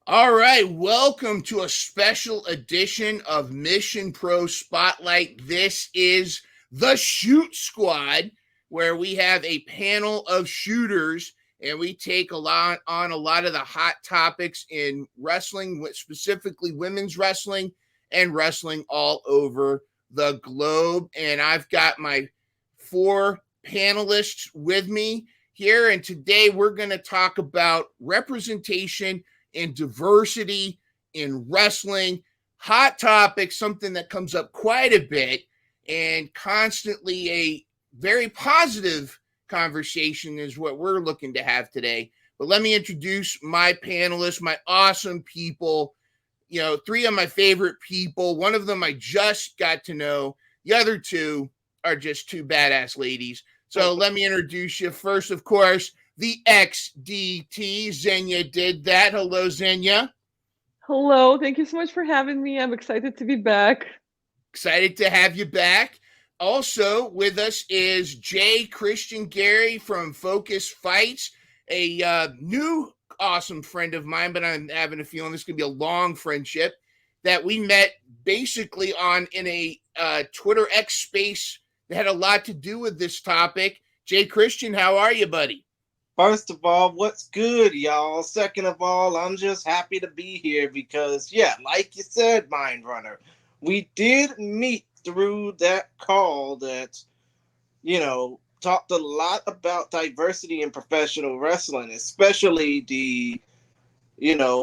All right, welcome to a special edition of Mission Pro Spotlight. This is the Shoot Squad, where we have a panel of shooters and we take a lot of the hot topics in wrestling, specifically women's wrestling and wrestling all over the globe. And I've got my four panelists with me here, and today we're going to talk about representation and diversity in wrestling. Hot topic, something that comes up quite a bit and constantly a very positive conversation is what we're looking to have today. But let me introduce my panelists, my awesome people. You know, three of my favorite people. One of them I just got to know. The other two are just two badass ladies. So let me introduce you first, of course, the XDT. Xenia did that. Hello, Xenia. Hello, thank you so much for having me. I'm excited to be back. Excited to have you back. Also with us is J.Christian Gary from Focus Fights, a new awesome friend of mine, but I'm having a feeling this is going to be a long friendship that we met basically in a Twitter X space that had a lot to do with this topic. J.Christian, how are you, buddy? First of all, what's good, y'all? Second of all, I'm just happy to be here because, yeah, like you said, Mind Runner, we did meet through that call that, talked a lot about diversity in professional wrestling, especially the,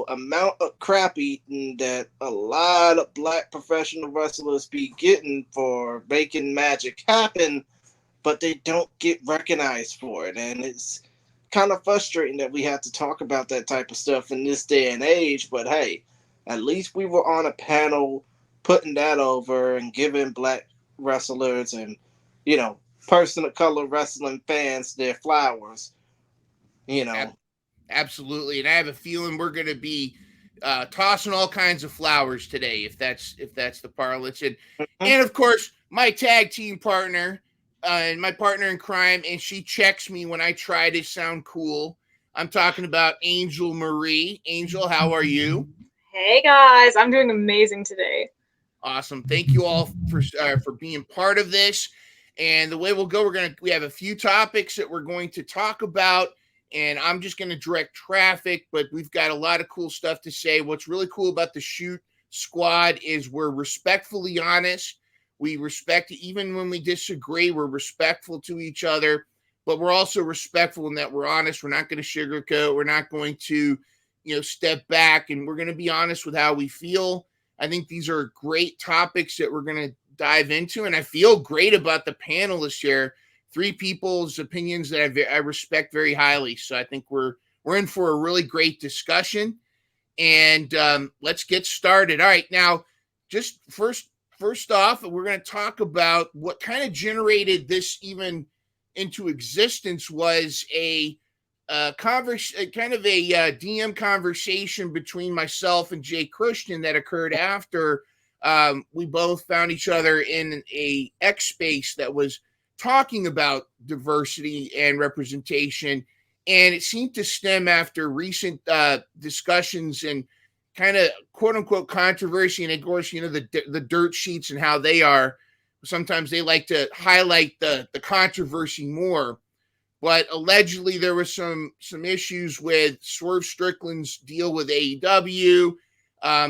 amount of crap eating that a lot of black professional wrestlers be getting for making magic happen, but they don't get recognized for it. And it's kind of frustrating that we have to talk about that type of stuff in this day and age. But hey, at least we were on a panel putting that over and giving black wrestlers and, person of color wrestling fans their flowers, you know. Absolutely, and I have a feeling we're going to be tossing all kinds of flowers today, if that's the parlance. And of course, my tag team partner and my partner in crime, and she checks me when I try to sound cool. I'm talking about Angel Marie. Angel, how are you? Hey guys, I'm doing amazing today. Awesome. Thank you all for being part of this. And the way we'll go, we have a few topics that we're going to talk about, and I'm just going to direct traffic. But we've got a lot of cool stuff to say. What's really cool about the Shoot Squad is we're respectfully honest. We respect even when we disagree. We're respectful to each other, but we're also respectful in that we're honest. We're not going to sugarcoat. We're not going to, step back, and we're going to be honest with how we feel. I think these are great topics that we're going to dive into, and I feel great about the panelists here. Three people's opinions that I respect very highly. So I think we're in for a really great discussion, and let's get started. All right, now just first off, we're going to talk about what kind of generated this even into existence was a kind of a DM conversation between myself and J.Christian that occurred after we both found each other in a X space that was talking about diversity and representation, and it seemed to stem after recent discussions and kind of quote unquote controversy. And of course, the dirt sheets and how they are. Sometimes they like to highlight the controversy more. But allegedly there was some issues with Swerve Strickland's deal with AEW.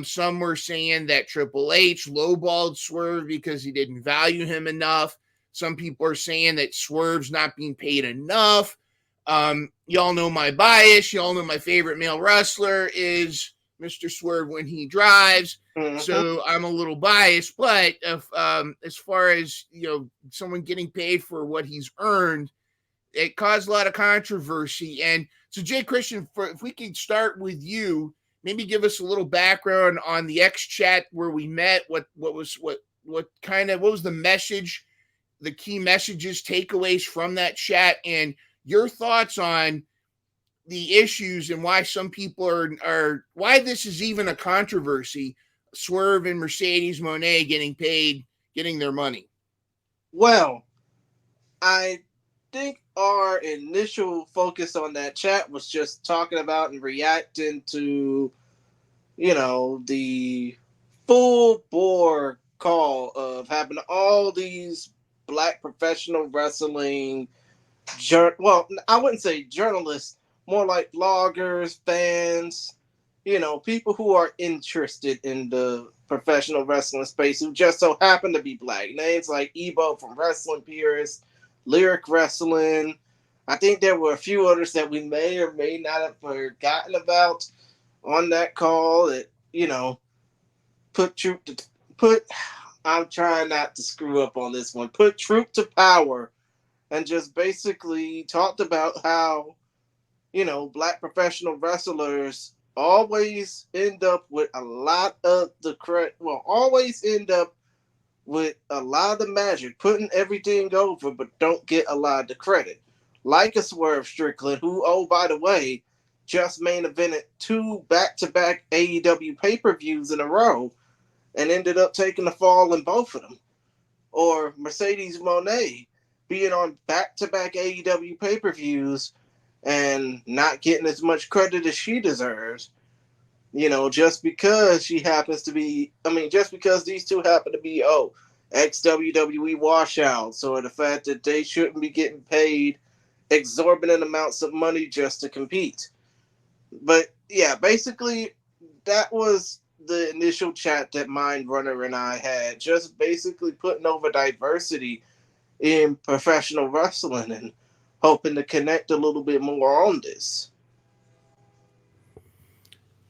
Some were saying that Triple H lowballed Swerve because he didn't value him enough. Some people are saying that Swerve's not being paid enough. Y'all know my bias. Y'all know my favorite male wrestler is Mr. Swerve when he drives. Mm-hmm. So I'm a little biased. But if, as far as, someone getting paid for what he's earned, it caused a lot of controversy. And so, J.Christian, if we could start with you, maybe give us a little background on the X chat where we met. What was the message, the key messages, takeaways from that chat, and your thoughts on the issues and why some people are why this is even a controversy. Swerve and Mercedes Moné getting their money. Well, I think our initial focus on that chat was just talking about and reacting to the full bore call of having all these black professional wrestling, well, I wouldn't say journalists, more like bloggers, fans, people who are interested in the professional wrestling space who just so happen to be black. Names like Ebo from Wrestling Purist, Lyric Wrestling. I think there were a few others that we may or may not have forgotten about on that call that, put truth to put I'm trying not to screw up on this one. Put truth to power and just basically talked about how, black professional wrestlers always end up with a lot of the credit, always end up with a lot of the magic, putting everything over, but don't get a lot of the credit. Like a Swerve Strickland, who, oh, by the way, just main evented 2 back-to-back AEW pay-per-views in a row and ended up taking the fall in both of them. Or Mercedes Moné being on back-to-back AEW pay-per-views and not getting as much credit as she deserves. Just because just because these two happen to be, ex-WWE washouts, or the fact that they shouldn't be getting paid exorbitant amounts of money just to compete. But yeah, basically, that was the initial chat that Mindrunner and I had, just basically putting over diversity in professional wrestling and hoping to connect a little bit more on this.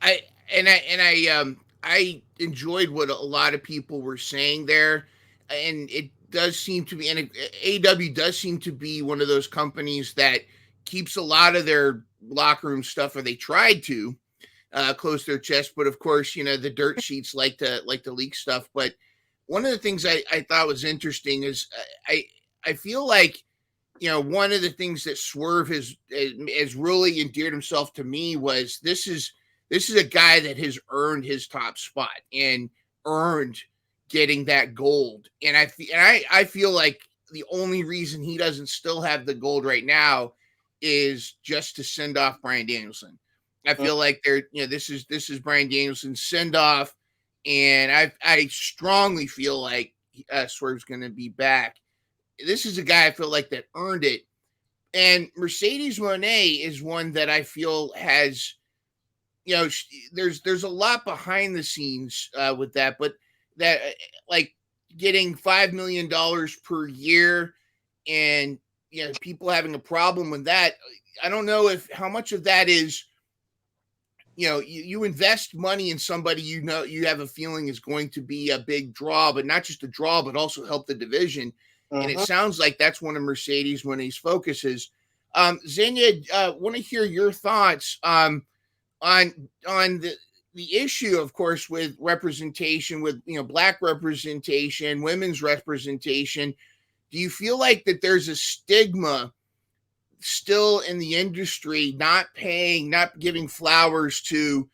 I enjoyed what a lot of people were saying there, and it does seem to be, and AEW does seem to be one of those companies that keeps a lot of their locker room stuff, or they tried to close their chest. But of course, the dirt sheets like to leak stuff. But one of the things I thought was interesting is I feel like one of the things that Swerve has really endeared himself to me was this is a guy that has earned his top spot and earned getting that gold. And I feel like the only reason he doesn't still have the gold right now is just to send off Bryan Danielson. I feel like this is Bryan Danielson's send off, and I strongly feel like Swerve's going to be back. This is a guy I feel like that earned it. And Mercedes Moné is one that I feel has, there's a lot behind the scenes with that, but that like getting $5 million per year, and people having a problem with that. I don't know if how much of that is, you invest money in somebody you have a feeling is going to be a big draw, but not just a draw, but also help the division. And it sounds like that's one of Mercedes Moné's focuses. Xenia, want to hear your thoughts on the issue, of course, with representation, with black representation, women's representation. Do you feel like that there's a stigma still in the industry, not giving flowers to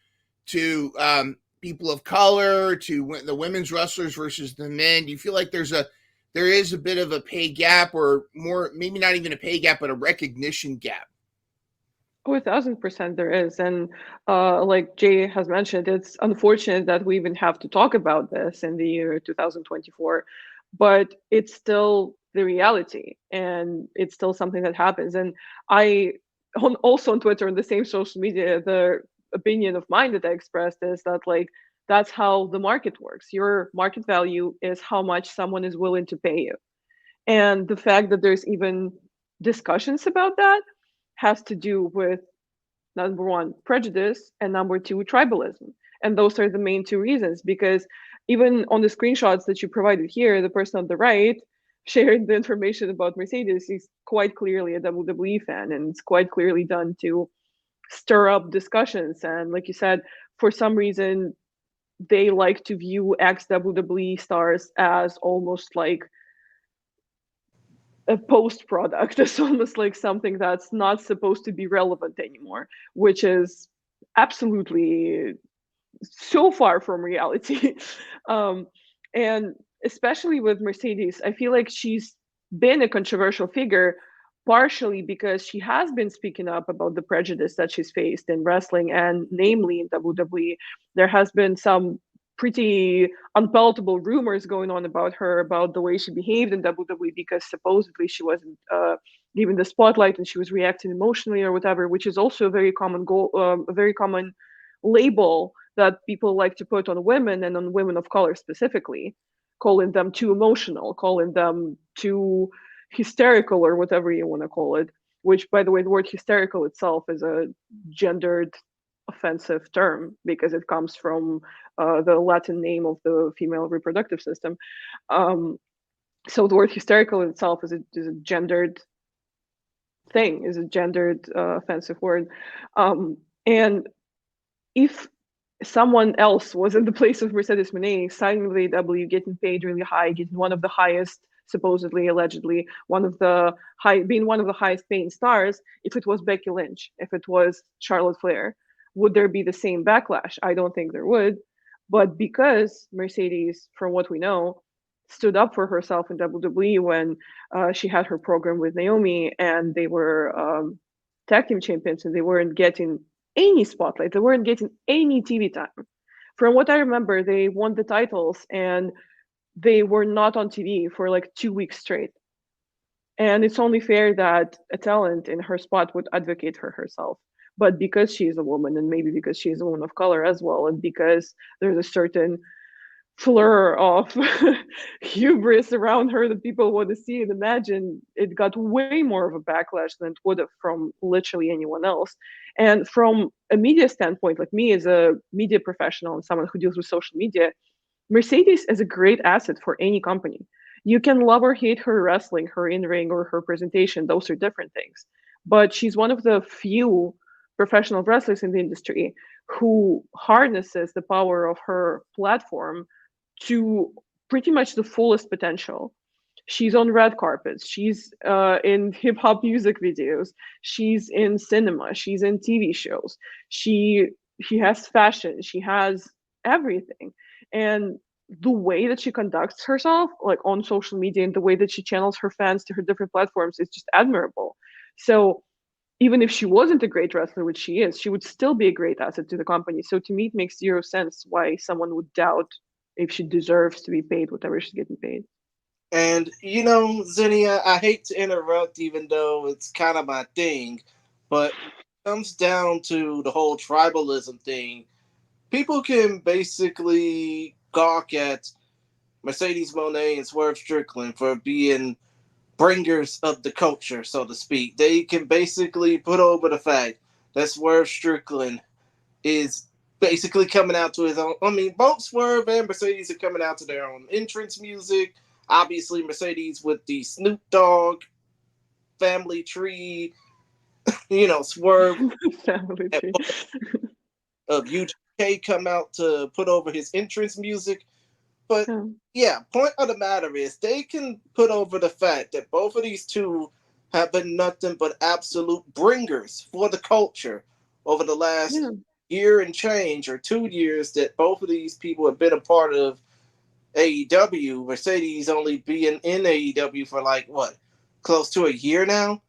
people of color, to the women's wrestlers versus the men? Do you feel like there is a bit of a pay gap, or more, maybe not even a pay gap, but a recognition gap? Oh, 1,000% there is. And like Jay has mentioned, it's unfortunate that we even have to talk about this in the year 2024, but it's still the reality, and it's still something that happens. And also on Twitter and the same social media, the opinion of mine that I expressed is that, like, that's how the market works. Your market value is how much someone is willing to pay you. And the fact that there's even discussions about that has to do with, number one, prejudice, and number two, tribalism. And those are the main two reasons, because even on the screenshots that you provided here, the person on the right sharing the information about Mercedes is quite clearly a WWE fan, and it's quite clearly done to stir up discussions. And like you said, for some reason, they like to view ex-WWE stars as almost like a post product. It's almost like something that's not supposed to be relevant anymore, which is absolutely so far from reality. And especially with Mercedes, I feel like she's been a controversial figure partially because she has been speaking up about the prejudice that she's faced in wrestling, and namely in WWE. There has been some pretty unpalatable rumors going on about her, about the way she behaved in WWE, because supposedly she wasn't given the spotlight and she was reacting emotionally or whatever, which is also a very common goal, a very common label that people like to put on women, and on women of color specifically, calling them too emotional, calling them too hysterical, or whatever you want to call it. Which, by the way, the word hysterical itself is a gendered offensive term because it comes from the Latin name of the female reproductive system. So the word hysterical itself is a gendered thing, is a gendered offensive word. And if someone else was in the place of Mercedes Moné, signing with AEW, getting paid really high, getting one of the highest, supposedly, allegedly, being one of the highest paying stars, if it was Becky Lynch, if it was Charlotte Flair, would there be the same backlash? I don't think there would. But because Mercedes, from what we know, stood up for herself in WWE when she had her program with Naomi, and they were tag team champions, and they weren't getting any spotlight. They weren't getting any TV time. From what I remember, they won the titles and they were not on TV for like 2 weeks straight. And it's only fair that a talent in her spot would advocate for herself. But because she is a woman, and maybe because she is a woman of color as well, and because there's a certain fleur of hubris around her that people want to see and imagine, it got way more of a backlash than it would have from literally anyone else. And from a media standpoint, like me as a media professional and someone who deals with social media, Mercedes is a great asset for any company. You can love or hate her wrestling, her in-ring, or her presentation. Those are different things. But she's one of the few professional wrestlers in the industry who harnesses the power of her platform to pretty much the fullest potential. She's on red carpets. She's in hip hop music videos. She's in cinema. She's in TV shows. She has fashion. She has everything. And the way that she conducts herself, like on social media, and the way that she channels her fans to her different platforms, is just admirable. So even if she wasn't a great wrestler, which she is, she would still be a great asset to the company. So to me, it makes zero sense why someone would doubt if she deserves to be paid whatever she's getting paid. And, you know, Xenia, I hate to interrupt, even though it's kind of my thing, but it comes down to the whole tribalism thing. People can basically gawk at Mercedes Moné and Swerve Strickland for being bringers of the culture, so to speak. They can basically put over the fact that Swerve Strickland is basically coming out to his own. I mean, both Swerve and Mercedes are coming out to their own entrance music. Obviously, Mercedes with the Snoop Dogg family tree, Swerve Family tree. of UGK come out to put over his entrance music. But yeah, point of the matter is they can put over the fact that both of these two have been nothing but absolute bringers for the culture over the last year and change, or 2 years that both of these people have been a part of AEW. Mercedes only being in AEW for close to a year now.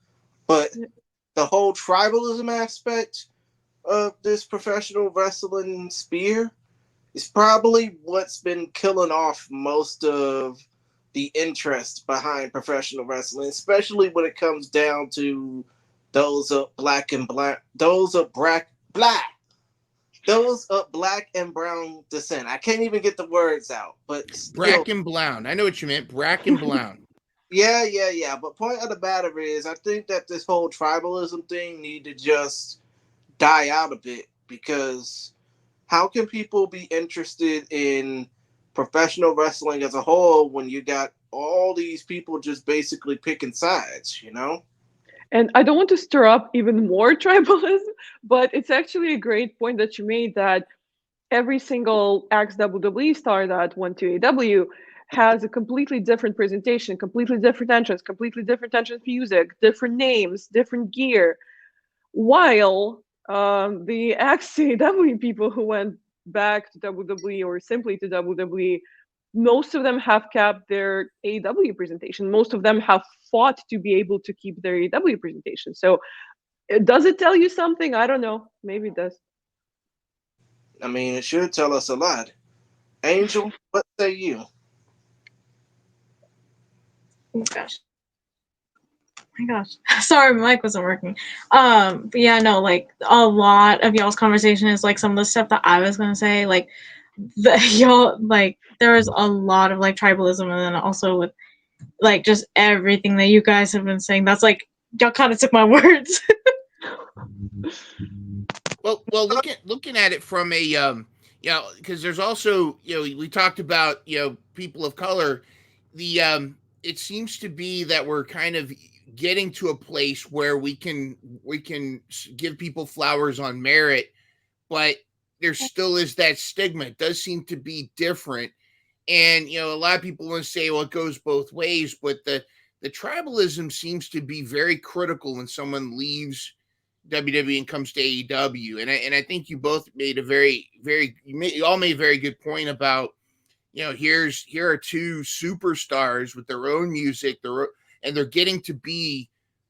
But the whole tribalism aspect of this professional wrestling sphere is probably what's been killing off most of the interest behind professional wrestling, especially when it comes down to those of black and brown descent. I can't even get the words out, but still, Brack and Brown. I know what you meant. Brack and Brown. Yeah. But point of the matter is, I think that this whole tribalism thing need to just die out a bit, because how can people be interested in professional wrestling as a whole when you got all these people just basically picking sides, And I don't want to stir up even more tribalism, but it's actually a great point that you made, that every single ex-WWE star that went to AEW has a completely different presentation, completely different entrance music, different names, different gear. While the ex-AEW people who went back to WWE or simply to WWE most of them have kept their AEW presentation. Most of them have fought to be able to keep their AEW presentation. So does it tell you something? I don't know. Maybe it does. I mean, it should tell us a lot. Angel, what say you? Oh gosh. My gosh. Sorry, my mic wasn't working. But yeah, no, like a lot of y'all's conversation is like some of the stuff that I was gonna say. Like y'all, like there was a lot of like tribalism, and then also with like just everything that you guys have been saying. That's like y'all kind of took my words. Well, looking at it from a because there's also we talked about people of color. The it seems to be that we're kind of getting to a place where we can give people flowers on merit, but there still is that stigma. It does seem to be different, and a lot of people want to say, well, it goes both ways, but the tribalism seems to be very critical when someone leaves WWE and comes to AEW. And I think you both made a you all made a very good point about, here are two superstars with their own music, and they're getting to be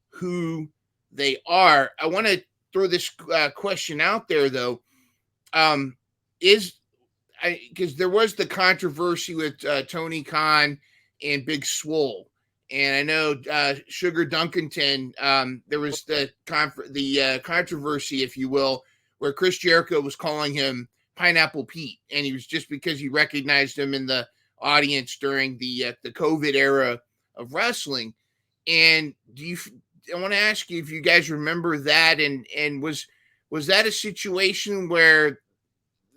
who they are. I want to throw this question out there though. Because there was the controversy with Tony Khan and Big Swole. And I know Sugar Dunkinton. There was the controversy, if you will, where Chris Jericho was calling him Pineapple Pete, and he was just because he recognized him in the audience during the COVID era of wrestling. And I want to ask you if you guys remember that, and was that a situation where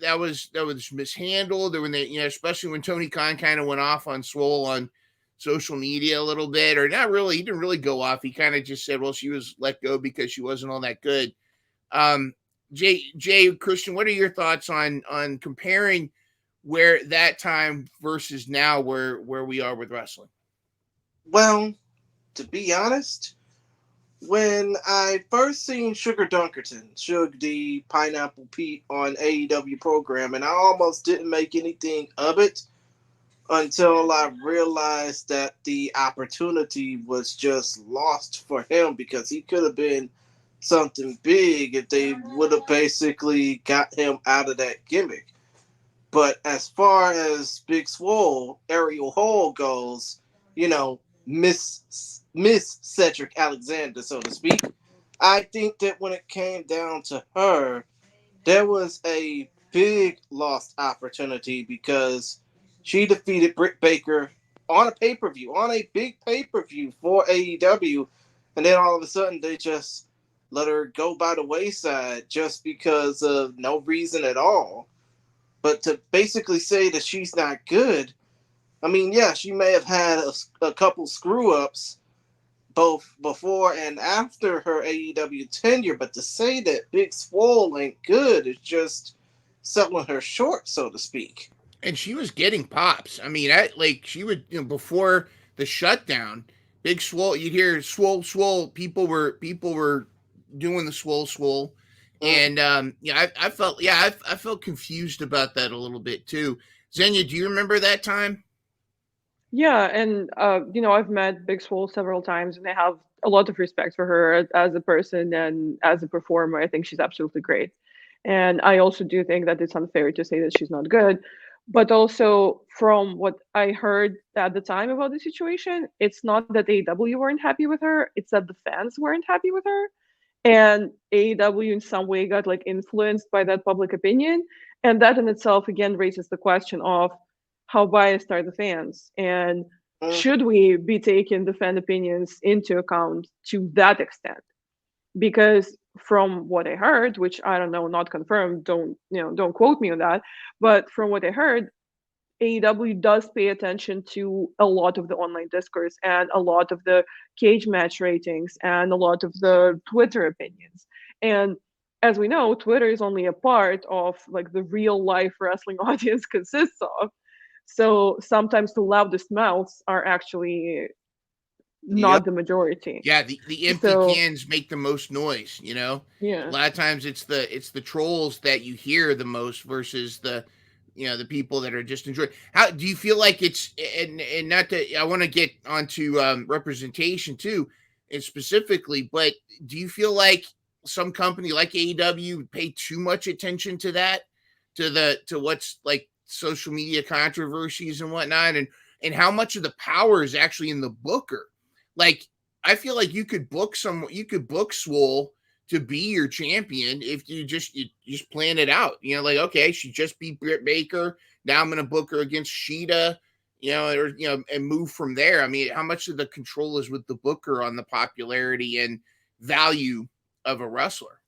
that was mishandled, or when they, especially when Tony Khan kind of went off on Swole on social media a little bit, or not really? He didn't really go off. He kind of just said, well, she was let go because she wasn't all that good. J.Christian, what are your thoughts on comparing where that time versus now where we are with wrestling? Well, to be honest, when I first seen Sugar Dunkerton, Suge the Pineapple Pete on AEW program, and I almost didn't make anything of it until I realized that the opportunity was just lost for him, because he could have been something big if they would have basically got him out of that gimmick. But as far as Big Swole, Ariel Hall goes, Miss Cedric Alexander, so to speak, I think that when it came down to her, there was a big lost opportunity, because she defeated Britt Baker on a pay-per-view, on a big pay-per-view for AEW, and then all of a sudden they just let her go by the wayside just because of no reason at all. But to basically say that she's not good, I mean, yeah, she may have had a couple screw-ups both before and after her AEW tenure, but to say that Big Swole ain't good is just selling her short, so to speak. And she was getting pops. I mean, she would, before the shutdown, Big Swole, you'd hear swole. People were doing the swole. And I felt confused about that a little bit too. Xenia, do you remember that time? Yeah, and I've met Big Swole several times, and I have a lot of respect for her as a person and as a performer. I think she's absolutely great, and I also do think that it's unfair to say that she's not good. But also, from what I heard at the time about the situation, it's not that AEW weren't happy with her; it's that the fans weren't happy with her, and AEW in some way got like influenced by that public opinion, and that in itself again raises the question of how biased are the fans, and should we be taking the fan opinions into account to that extent? Because from what I heard, which I don't know, not confirmed, don't quote me on that, but from what I heard, AEW does pay attention to a lot of the online discourse and a lot of the cage match ratings and a lot of the Twitter opinions. And as we know, Twitter is only a part of like the real life wrestling audience consists of. So sometimes the loudest mouths are actually not the majority. Yeah, the empty cans make the most noise, Yeah. A lot of times it's the trolls that you hear the most versus the the people that are just enjoying. How do you feel like it's, and not that I want to get onto representation too, and specifically, but do you feel like some company like AEW pay too much attention to that, to what's like social media controversies and whatnot, and how much of the power is actually in the booker? Like, I feel like you could book Swole to be your champion if you just plan it out. Like, okay, she just beat Britt Baker. Now I'm going to book her against Sheeta, and move from there. I mean, how much of the control is with the booker on the popularity and value of a wrestler?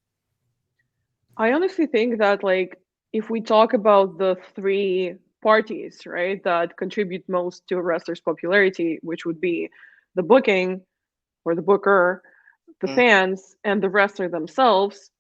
I honestly think that, like, if we talk about the three parties, right, that contribute most to a wrestler's popularity, which would be the booking or the booker, the fans, and the wrestler themselves,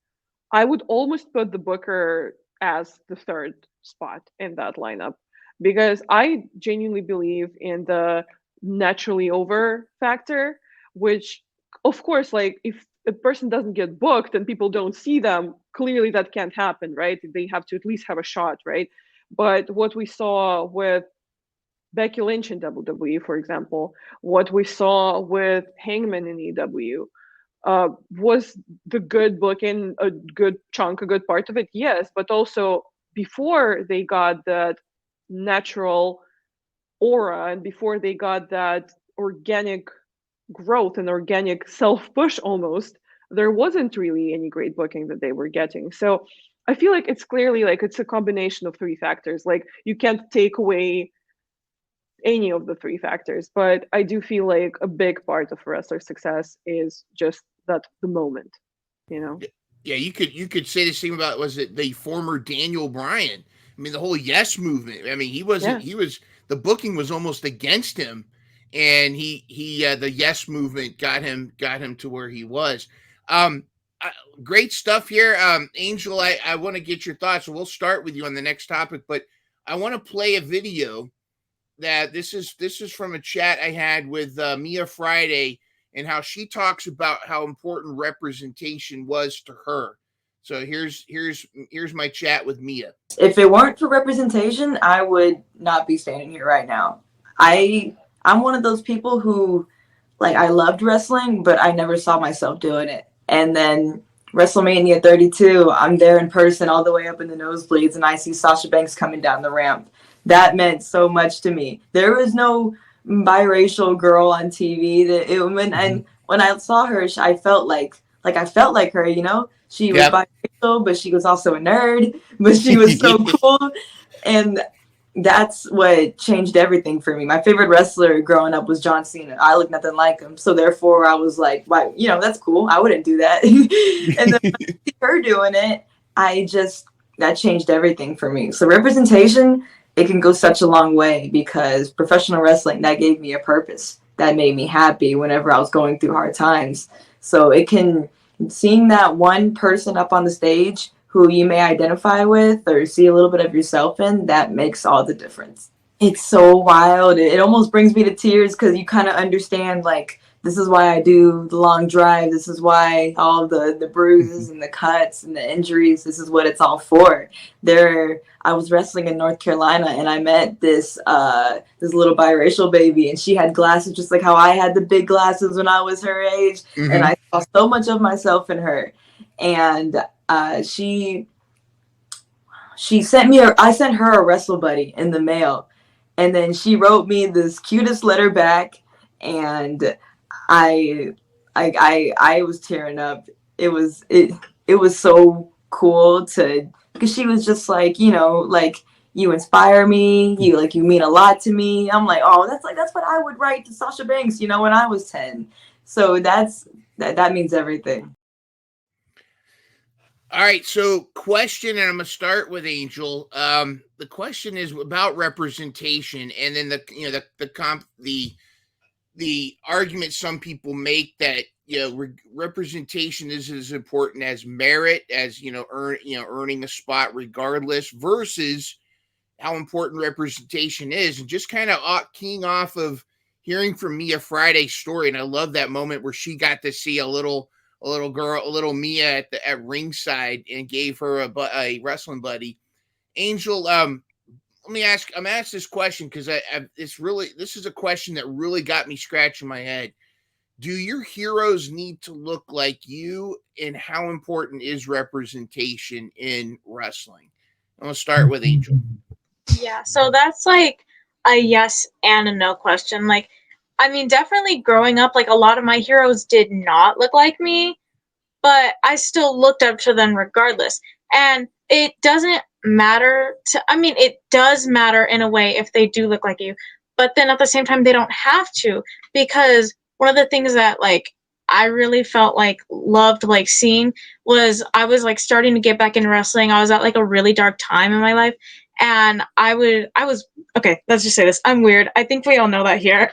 I would almost put the booker as the third spot in that lineup, because I genuinely believe in the naturally over factor, which, of course, like, if a person doesn't get booked and people don't see them, clearly that can't happen, right? They have to at least have a shot, right? But what we saw with Becky Lynch in WWE, for example, what we saw with Hangman in EW, was the good booking a good chunk, a good part of it? Yes, but also before they got that natural aura and before they got that organic growth and organic self-push almost, there wasn't really any great booking that they were getting. So I feel like it's clearly like it's a combination of three factors. Like, you can't take away any of the three factors, but I do feel like a big part of wrestler's success is just that the moment, Yeah, you could say the same about, was it the former Daniel Bryan? I mean, the whole Yes movement. I mean, he was the booking was almost against him, and he the Yes movement got him to where he was. Great stuff here, Angel. I want to get your thoughts. So we'll start with you on the next topic, but I want to play a video that this is from a chat I had with Mia Friday, and how she talks about how important representation was to her. So here's my chat with Mia. If it weren't for representation, I would not be standing here right now. I'm one of those people who, like, I loved wrestling, but I never saw myself doing it. And then WrestleMania 32, I'm there in person all the way up in the nosebleeds, and I see Sasha Banks coming down the ramp. That meant so much to me. There was no biracial girl on TV. And when I saw her, I felt like I felt like her, She was biracial, but she was also a nerd, but she was so cool. And that's what changed everything for me. My favorite wrestler growing up was John Cena. I look nothing like him. So therefore I was like, wow, that's cool. I wouldn't do that. And then when I see her doing it, that changed everything for me. So representation, it can go such a long way, because professional wrestling, that gave me a purpose. That made me happy whenever I was going through hard times. So seeing that one person up on the stage who you may identify with or see a little bit of yourself in, that makes all the difference. It's so wild. It almost brings me to tears, because you kind of understand, like, this is why I do the long drive. This is why all the bruises and the cuts and the injuries, this is what it's all for. I was wrestling in North Carolina, and I met this little biracial baby, and she had glasses just like how I had the big glasses when I was her age. Mm-hmm. And I saw so much of myself in her. And she sent me I sent her a Wrestle Buddy in the mail, and then she wrote me this cutest letter back, and I was tearing up. It was so cool because she was just like, like, you inspire me, you mean a lot to me. I'm like, oh, that's what I would write to Sasha Banks, when I was 10. So that means everything. All right, so question, and I'm gonna start with Angel. The question is about representation, and then the argument some people make that representation is as important as merit, as earning a spot regardless, versus how important representation is, and just kind of keying off of hearing from Mia Friday's story, and I love that moment where she got to see a little girl, a little Mia at ringside, and gave her a wrestling buddy. Angel, I'm asked this question because this is a question that really got me scratching my head. Do your heroes need to look like you, and how important is representation in wrestling? I'm gonna start with Angel. Yeah, so that's like a yes and a no question. Like, I mean, definitely growing up, like a lot of my heroes did not look like me, but I still looked up to them regardless. And it doesn't matter I mean, it does matter in a way if they do look like you, but then at the same time, they don't have to, because one of the things that like I really felt like loved like seeing was I was like starting to get back in wrestling. I was at like a really dark time in my life. And I was okay, let's just say this. I'm weird. I think we all know that here.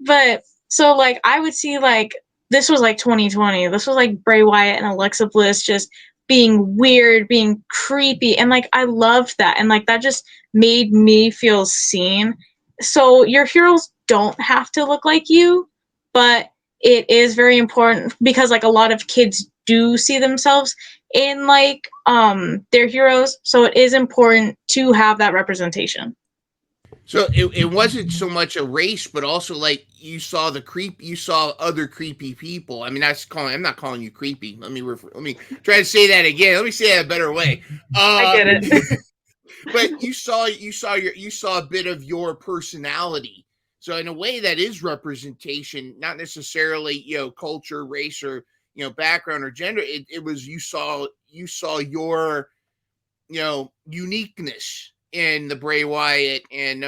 But so like I would see like this was like 2020. This was like Bray Wyatt and Alexa Bliss just being weird, being creepy. And like, I loved that. And like, that just made me feel seen. So your heroes don't have to look like you, but it is very important because like a lot of kids do see themselves in like their heroes. So it is important to have that representation. So it wasn't so much a race, but also like you saw other creepy people. I mean, I'm not calling you creepy. Let me try to say that again. Let me say that a better way. I get it. But you saw a bit of your personality. So in a way, that is representation, not necessarily culture, race, or background or gender. It was you saw your uniqueness in the Bray Wyatt and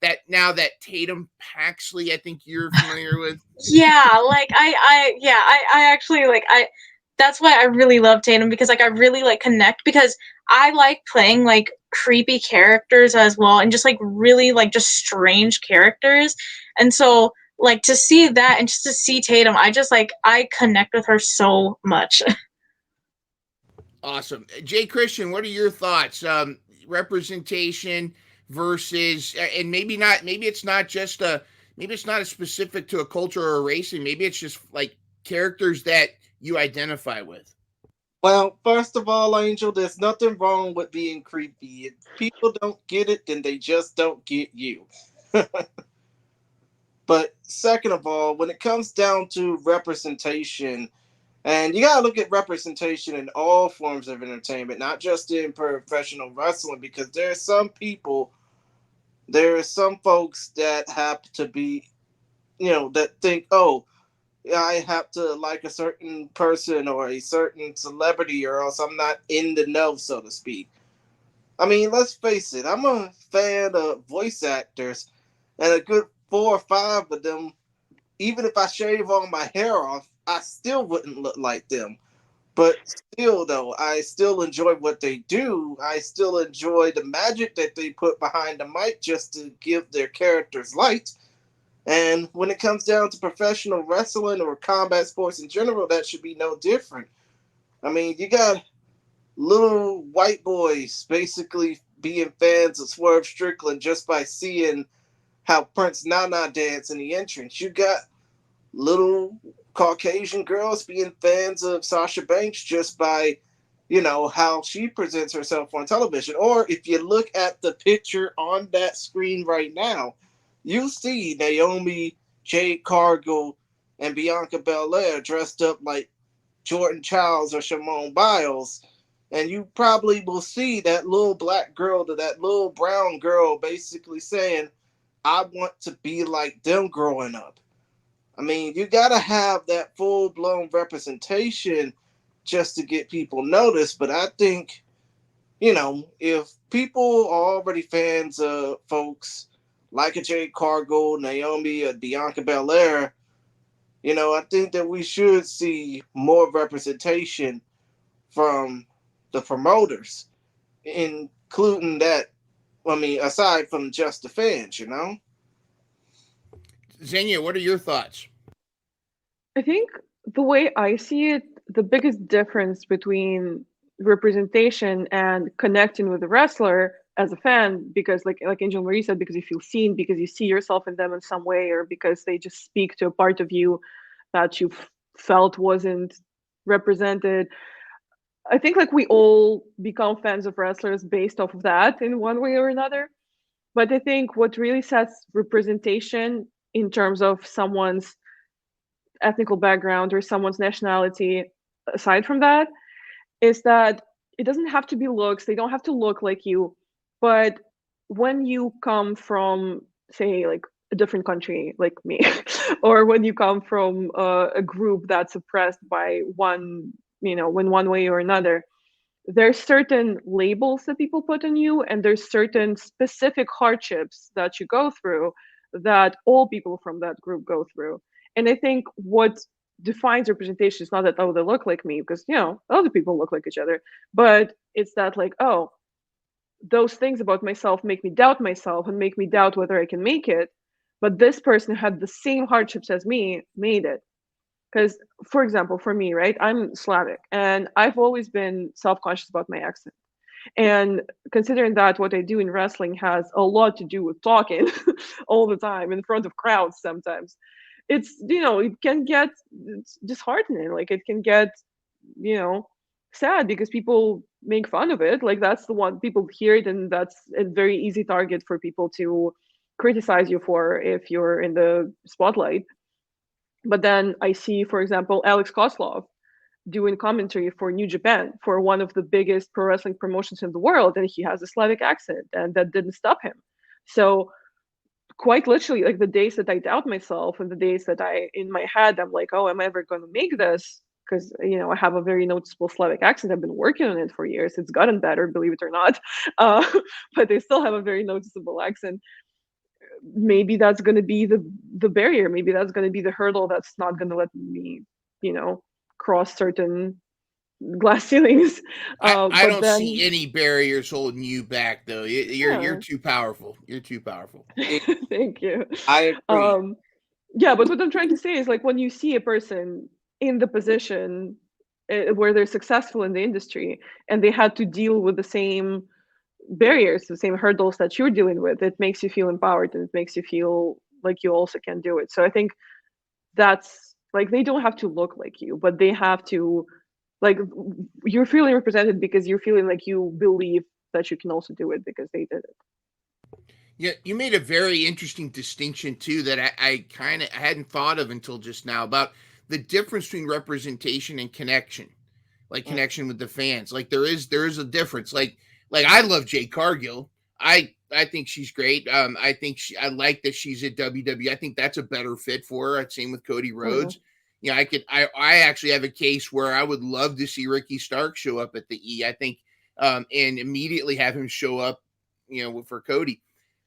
that Tatum Paxley, I think you're familiar with. Yeah, like I actually like that's why I really love Tatum, because like I really like connect, because I like playing like creepy characters as well, and just like really like just strange characters. And so like to see that and just to see Tatum, I connect with her so much. Awesome. J.Christian, what are your thoughts? Representation versus, and maybe it's not just maybe it's not as specific to a culture or a race, and maybe it's just like characters that you identify with. Well, first of all, Angel, there's nothing wrong with being creepy. If people don't get it, then they just don't get you. But second of all, when it comes down to representation, and you gotta look at representation in all forms of entertainment, not just in professional wrestling, because there are some folks that have to be, that think, oh, I have to like a certain person or a certain celebrity, or else I'm not in the know, so to speak. I mean, let's face it, I'm a fan of voice actors, and a good 4 or 5 of them, even if I shave all my hair off, I still wouldn't look like them. But still, though, I still enjoy what they do. I still enjoy the magic that they put behind the mic just to give their characters light. And when it comes down to professional wrestling or combat sports in general, that should be no different. I mean, you got little white boys basically being fans of Swerve Strickland just by seeing how Prince Nana dance in the entrance. You got little Caucasian girls being fans of Sasha Banks just by, how she presents herself on television. Or if you look at the picture on that screen right now, you see Naomi, Jade Cargill, and Bianca Belair dressed up like Jordan Childs or Simone Biles. And you probably will see that little black girl to that little brown girl basically saying, I want to be like them growing up. I mean, you got to have that full blown representation just to get people noticed. But I think, if people are already fans of folks like a Jade Cargill, Naomi, or Bianca Belair, I think that we should see more representation from the promoters, including that. I mean, aside from just the fans. Xenia, what are your thoughts? I think the way I see it, the biggest difference between representation and connecting with the wrestler as a fan, because like Angel Marie said, because you feel seen, because you see yourself in them in some way, or because they just speak to a part of you that you felt wasn't represented. I think like we all become fans of wrestlers based off of that in one way or another. But I think what really sets representation in terms of someone's ethnical background or someone's nationality, aside from that, is that it doesn't have to be looks. They don't have to look like you. But when you come from, say, like a different country, like me, or when you come from a group that's oppressed by one, in one way or another, there's certain labels that people put on you, and there's certain specific hardships that you go through that all people from that group go through. And I think what defines representation is not that, oh, they look like me, because other people look like each other, but it's that, like, oh, those things about myself make me doubt myself and make me doubt whether I can make it, but this person had the same hardships as me, made it. Because, for example, for me, right, I'm Slavic, and I've always been self-conscious about my accent. And considering that what I do in wrestling has a lot to do with talking all the time in front of crowds sometimes, it can get disheartening. Like, it can get, sad, because people make fun of it. Like, that's the one people hear it, and that's a very easy target for people to criticize you for if you're in the spotlight. But then I see, for example, Alex Koslov doing commentary for New Japan, for one of the biggest pro wrestling promotions in the world, and he has a Slavic accent, and that didn't stop him. So quite literally, like, the days that I doubt myself and the days that in my head, I'm like, oh, am I ever going to make this? Because, I have a very noticeable Slavic accent. I've been working on it for years. It's gotten better, believe it or not. Uh, but I still have a very noticeable accent. Maybe that's going to be the barrier. Maybe that's going to be the hurdle that's not going to let me, cross certain glass ceilings. I But don't then, see any barriers holding you back, though. You're yeah, too powerful. You're too powerful. thank you. I agree. Yeah, but what I'm trying to say is, like, when you see a person in the position where they're successful in the industry, and they had to deal with the same barriers, the same hurdles that you're dealing with, it makes you feel empowered, and it makes you feel like you also can do it. So I think that's, like, they don't have to look like you, but they have to, like, you're feeling represented because you're feeling like you believe that you can also do it because they did it. Yeah, you made a very interesting distinction too that I kind of hadn't thought of until just now, about the difference between representation and connection, like connection with the fans. Like, there is a difference. Like I love Jade Cargill. I think she's great. I like that she's at WWE. I think that's a better fit for her. Same with Cody Rhodes. I actually have a case where I would love to see Ricky Stark show up at the E. I think, and immediately have him show up, for Cody.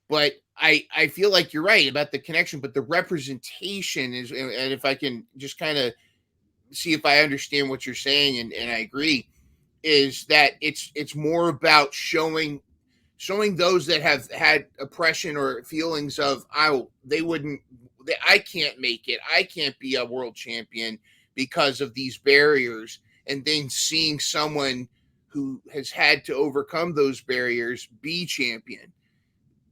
But I feel like you're right about the connection, but the representation is, and if I can just kind of see if I understand what you're saying, and I agree, is that it's more about showing those that have had oppression or feelings of, I can't make it, I can't be a world champion because of these barriers, and then seeing someone who has had to overcome those barriers be champion.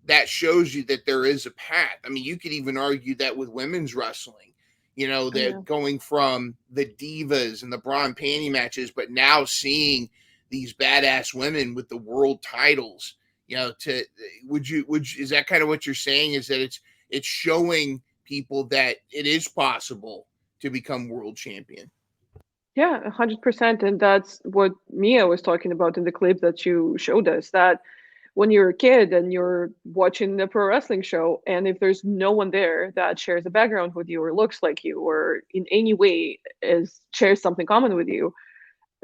That shows you that there is a path. I mean, you could even argue that with women's wrestling, they're going from the divas and the bra and panty matches, but now seeing these badass women with the world titles, is that kind of what you're saying, is that it's showing people that it is possible to become world champion? Yeah, 100%. And that's what Mia was talking about in the clip that you showed us, that when you're a kid and you're watching a pro wrestling show, and if there's no one there that shares a background with you or looks like you or in any way shares something common with you,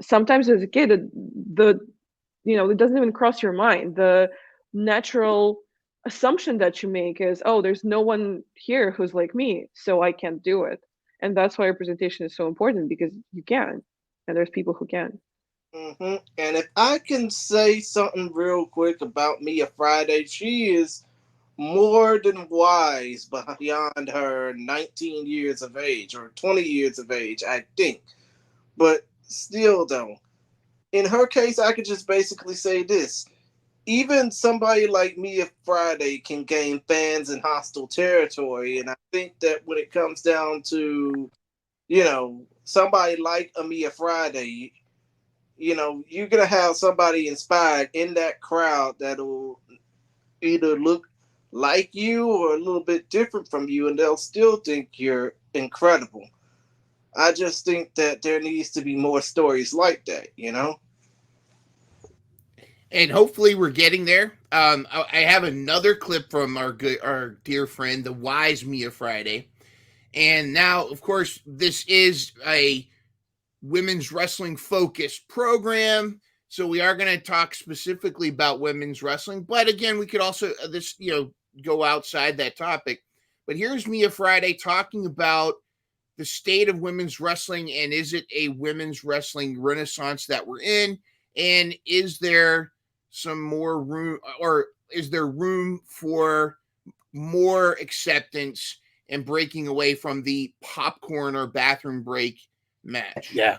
sometimes as a kid, it doesn't even cross your mind. The natural assumption that you make is, oh, there's no one here who's like me, so I can't do it. And that's why representation is so important, because you can, and there's people who can. And if I can say something real quick about Mia Friday, she is more than wise beyond her 19 years of age or 20 years of age, I think. But still, though, in her case, I could just basically say this. Even somebody like Mia Friday can gain fans in hostile territory. And I think that when it comes down to, somebody like a Mia Friday, you're gonna have somebody inspired in that crowd that'll either look like you or a little bit different from you, and they'll still think you're incredible. I just think that there needs to be more stories like that. And hopefully we're getting there. I have another clip from our dear friend, the Wise Mia Friday. And now, of course, this is a women's wrestling focused program. So we are going to talk specifically about women's wrestling. But again, we could also go outside that topic. But here's Mia Friday talking about the state of women's wrestling, and is it a women's wrestling renaissance that we're in? And is there some more room, or is there room for more acceptance and breaking away from the popcorn or bathroom break match? Yeah.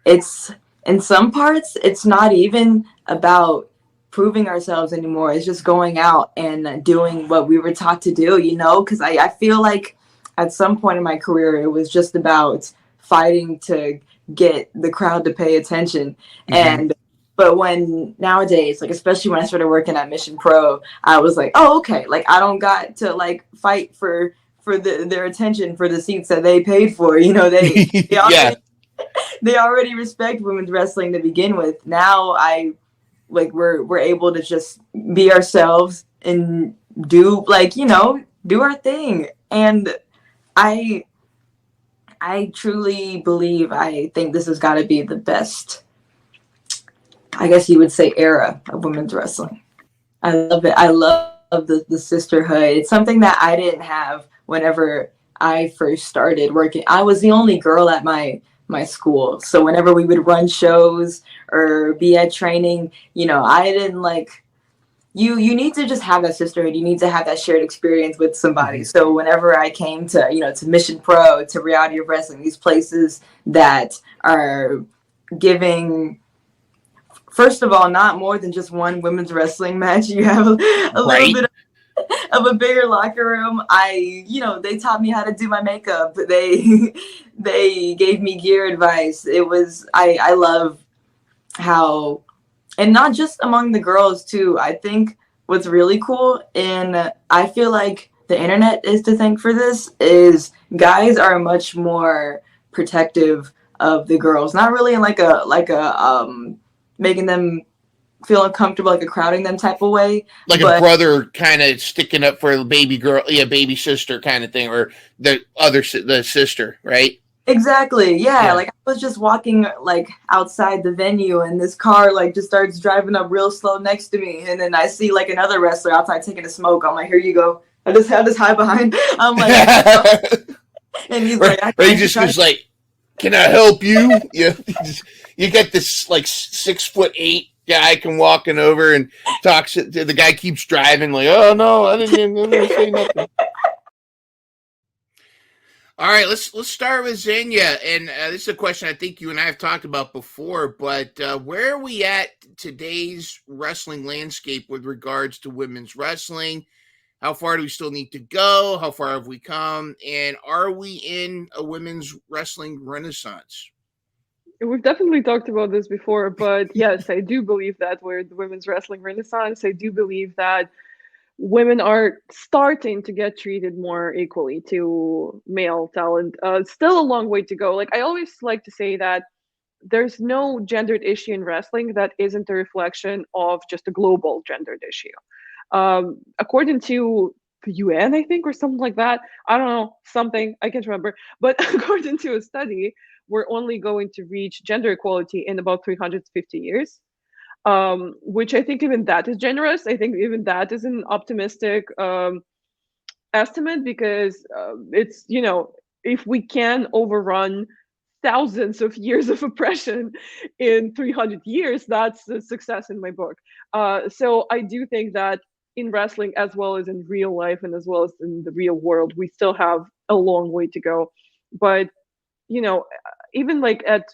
It's in some parts, it's not even about proving ourselves anymore. It's just going out and doing what we were taught to do, because I feel like at some point in my career, it was just about fighting to get the crowd to pay attention. Mm-hmm. But when nowadays, like, especially when I started working at Mission Pro, I was like, oh, okay. Like, I don't got to like fight for their attention for the seats that they paid for. They already, they already respect women's wrestling to begin with. Now we're able to just be ourselves and do do our thing. And I truly believe, I think this has got to be the best, I guess you would say, era of women's wrestling. I love it. I love the sisterhood. It's something that I didn't have whenever I first started working. I was the only girl at my school. So whenever we would run shows or be at training, I didn't you need to just have that sisterhood. You need to have that shared experience with somebody. Mm-hmm. So whenever I came to, to Mission Pro, to Reality of Wrestling, these places that are giving, first of all, not more than just one women's wrestling match. You have a little bit of a bigger locker room. They taught me how to do my makeup. They gave me gear advice. I love how, and not just among the girls too. I think what's really cool, and I feel like the internet is to thank for this, is guys are much more protective of the girls. Not really in like a making them feel uncomfortable, like a crowding them type of way. Like a brother kind of sticking up for a baby girl, baby sister kind of thing, or the sister, right? Exactly. Yeah. Like, I was just walking like outside the venue, and this car like just starts driving up real slow next to me, and then I see like another wrestler outside taking a smoke. I'm like, here you go. I just have this high behind. I'm like, and he's like, he just was like, can I help you? You get this like 6'8" guy come walking over and talks. The guy keeps driving like, oh no, I didn't say nothing. All right, let's start with Xenia, and this is a question I think you and I have talked about before. But where are we at today's wrestling landscape with regards to women's wrestling? How far do we still need to go? How far have we come? And are we in a women's wrestling renaissance? We've definitely talked about this before, but yes, I do believe that we're the women's wrestling renaissance. I do believe that women are starting to get treated more equally to male talent. Still a long way to go. Like, I always like to say that there's no gendered issue in wrestling that isn't a reflection of just a global gendered issue. According to the UN, I think, or something like that. I don't know, something, I can't remember. But according to a study, we're only going to reach gender equality in about 350 years. Which I think even that is generous. I think even that is an optimistic estimate, because it's, if we can overrun thousands of years of oppression in 300 years, that's a success in my book. So I do think that in wrestling, as well as in real life and as well as in the real world, we still have a long way to go. But, even like at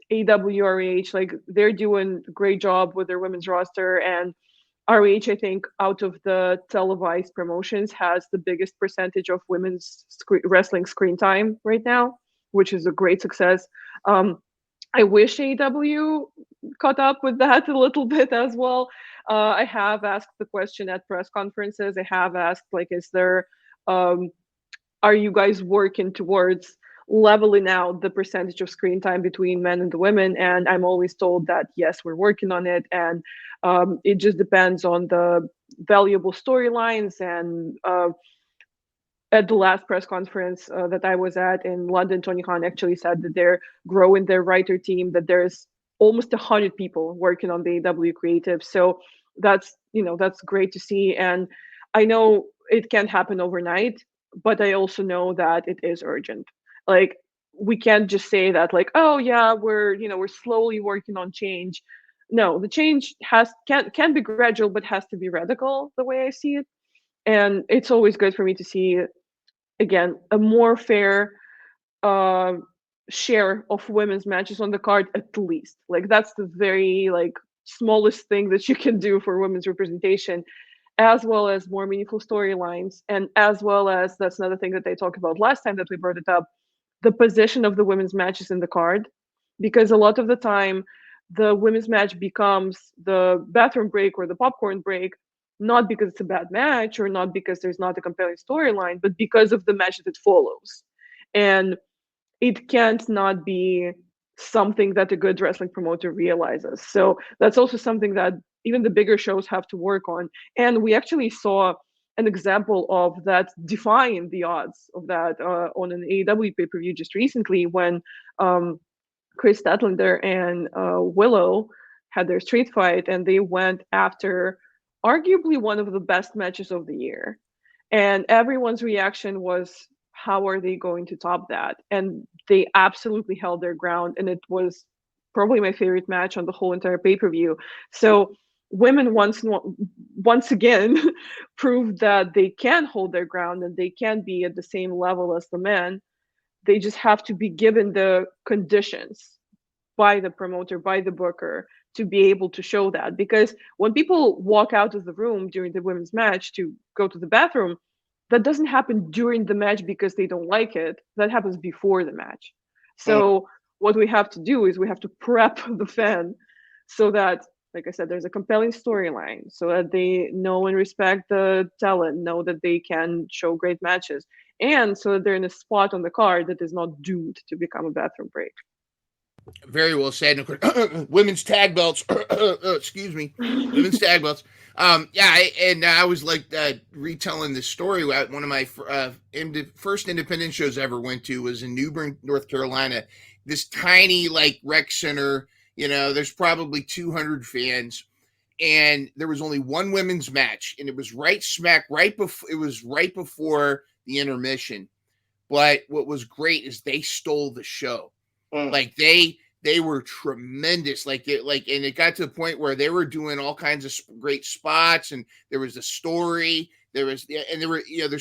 AWRH, like, they're doing a great job with their women's roster, and ROH, I think, out of the televised promotions, has the biggest percentage of women's wrestling screen time right now, which is a great success. I wish AEW caught up with that a little bit as well. I have asked the question at press conferences. I have asked, like, is there, um, are you guys working towards leveling out the percentage of screen time between men and the women? And I'm always told that yes, we're working on it, and it just depends on the valuable storylines. And at the last press conference that I was at in London, Tony Khan actually said that they're growing their writer team, that there's almost 100 people working on the AW creative. So that's, that's great to see. And I know it can't happen overnight, but I also know that it is urgent. Like, we can't just say that, like, oh yeah, we're slowly working on change. No, the change can be gradual, but has to be radical, the way I see it. And it's always good for me to see, again, a more fair uh, share of women's matches on the card, at least. Like, that's the very, like, smallest thing that you can do for women's representation, as well as more meaningful storylines, and as well as, that's another thing that they talked about last time that we brought it up, the position of the women's matches in the card. Because a lot of the time the women's match becomes the bathroom break or the popcorn break, not because it's a bad match or not because there's not a compelling storyline, but because of the match that it follows. And it can't not be something that a good wrestling promoter realizes. So that's also something that even the bigger shows have to work on. And we actually saw an example of that defying the odds of that on an AEW pay-per-view just recently, when Chris Statlander and Willow had their street fight, and they went after arguably one of the best matches of the year. And everyone's reaction was, how are they going to top that? And they absolutely held their ground, and it was probably my favorite match on the whole entire pay-per-view. So women once again proved that they can hold their ground and they can be at the same level as the men. They just have to be given the conditions by the promoter, by the booker, to be able to show that. Because when people walk out of the room during the women's match to go to the bathroom, that doesn't happen during the match because they don't like it. That happens before the match. So what we have to do is we have to prep the fan so that, like I said, there's a compelling storyline, so that they know and respect the talent, know that they can show great matches, and so that they're in a spot on the card that is not doomed to become a bathroom break. Very well said. Women's tag belts. Excuse me. Women's tag belts. I was like retelling this story. One of my first independent shows I ever went to was in New Bern, North Carolina. This tiny like rec center. There's probably 200 fans, and there was only one women's match, and it was right before the intermission. But what was great is they stole the show. Like they were tremendous. And it got to the point where they were doing all kinds of great spots, and there was a story. There's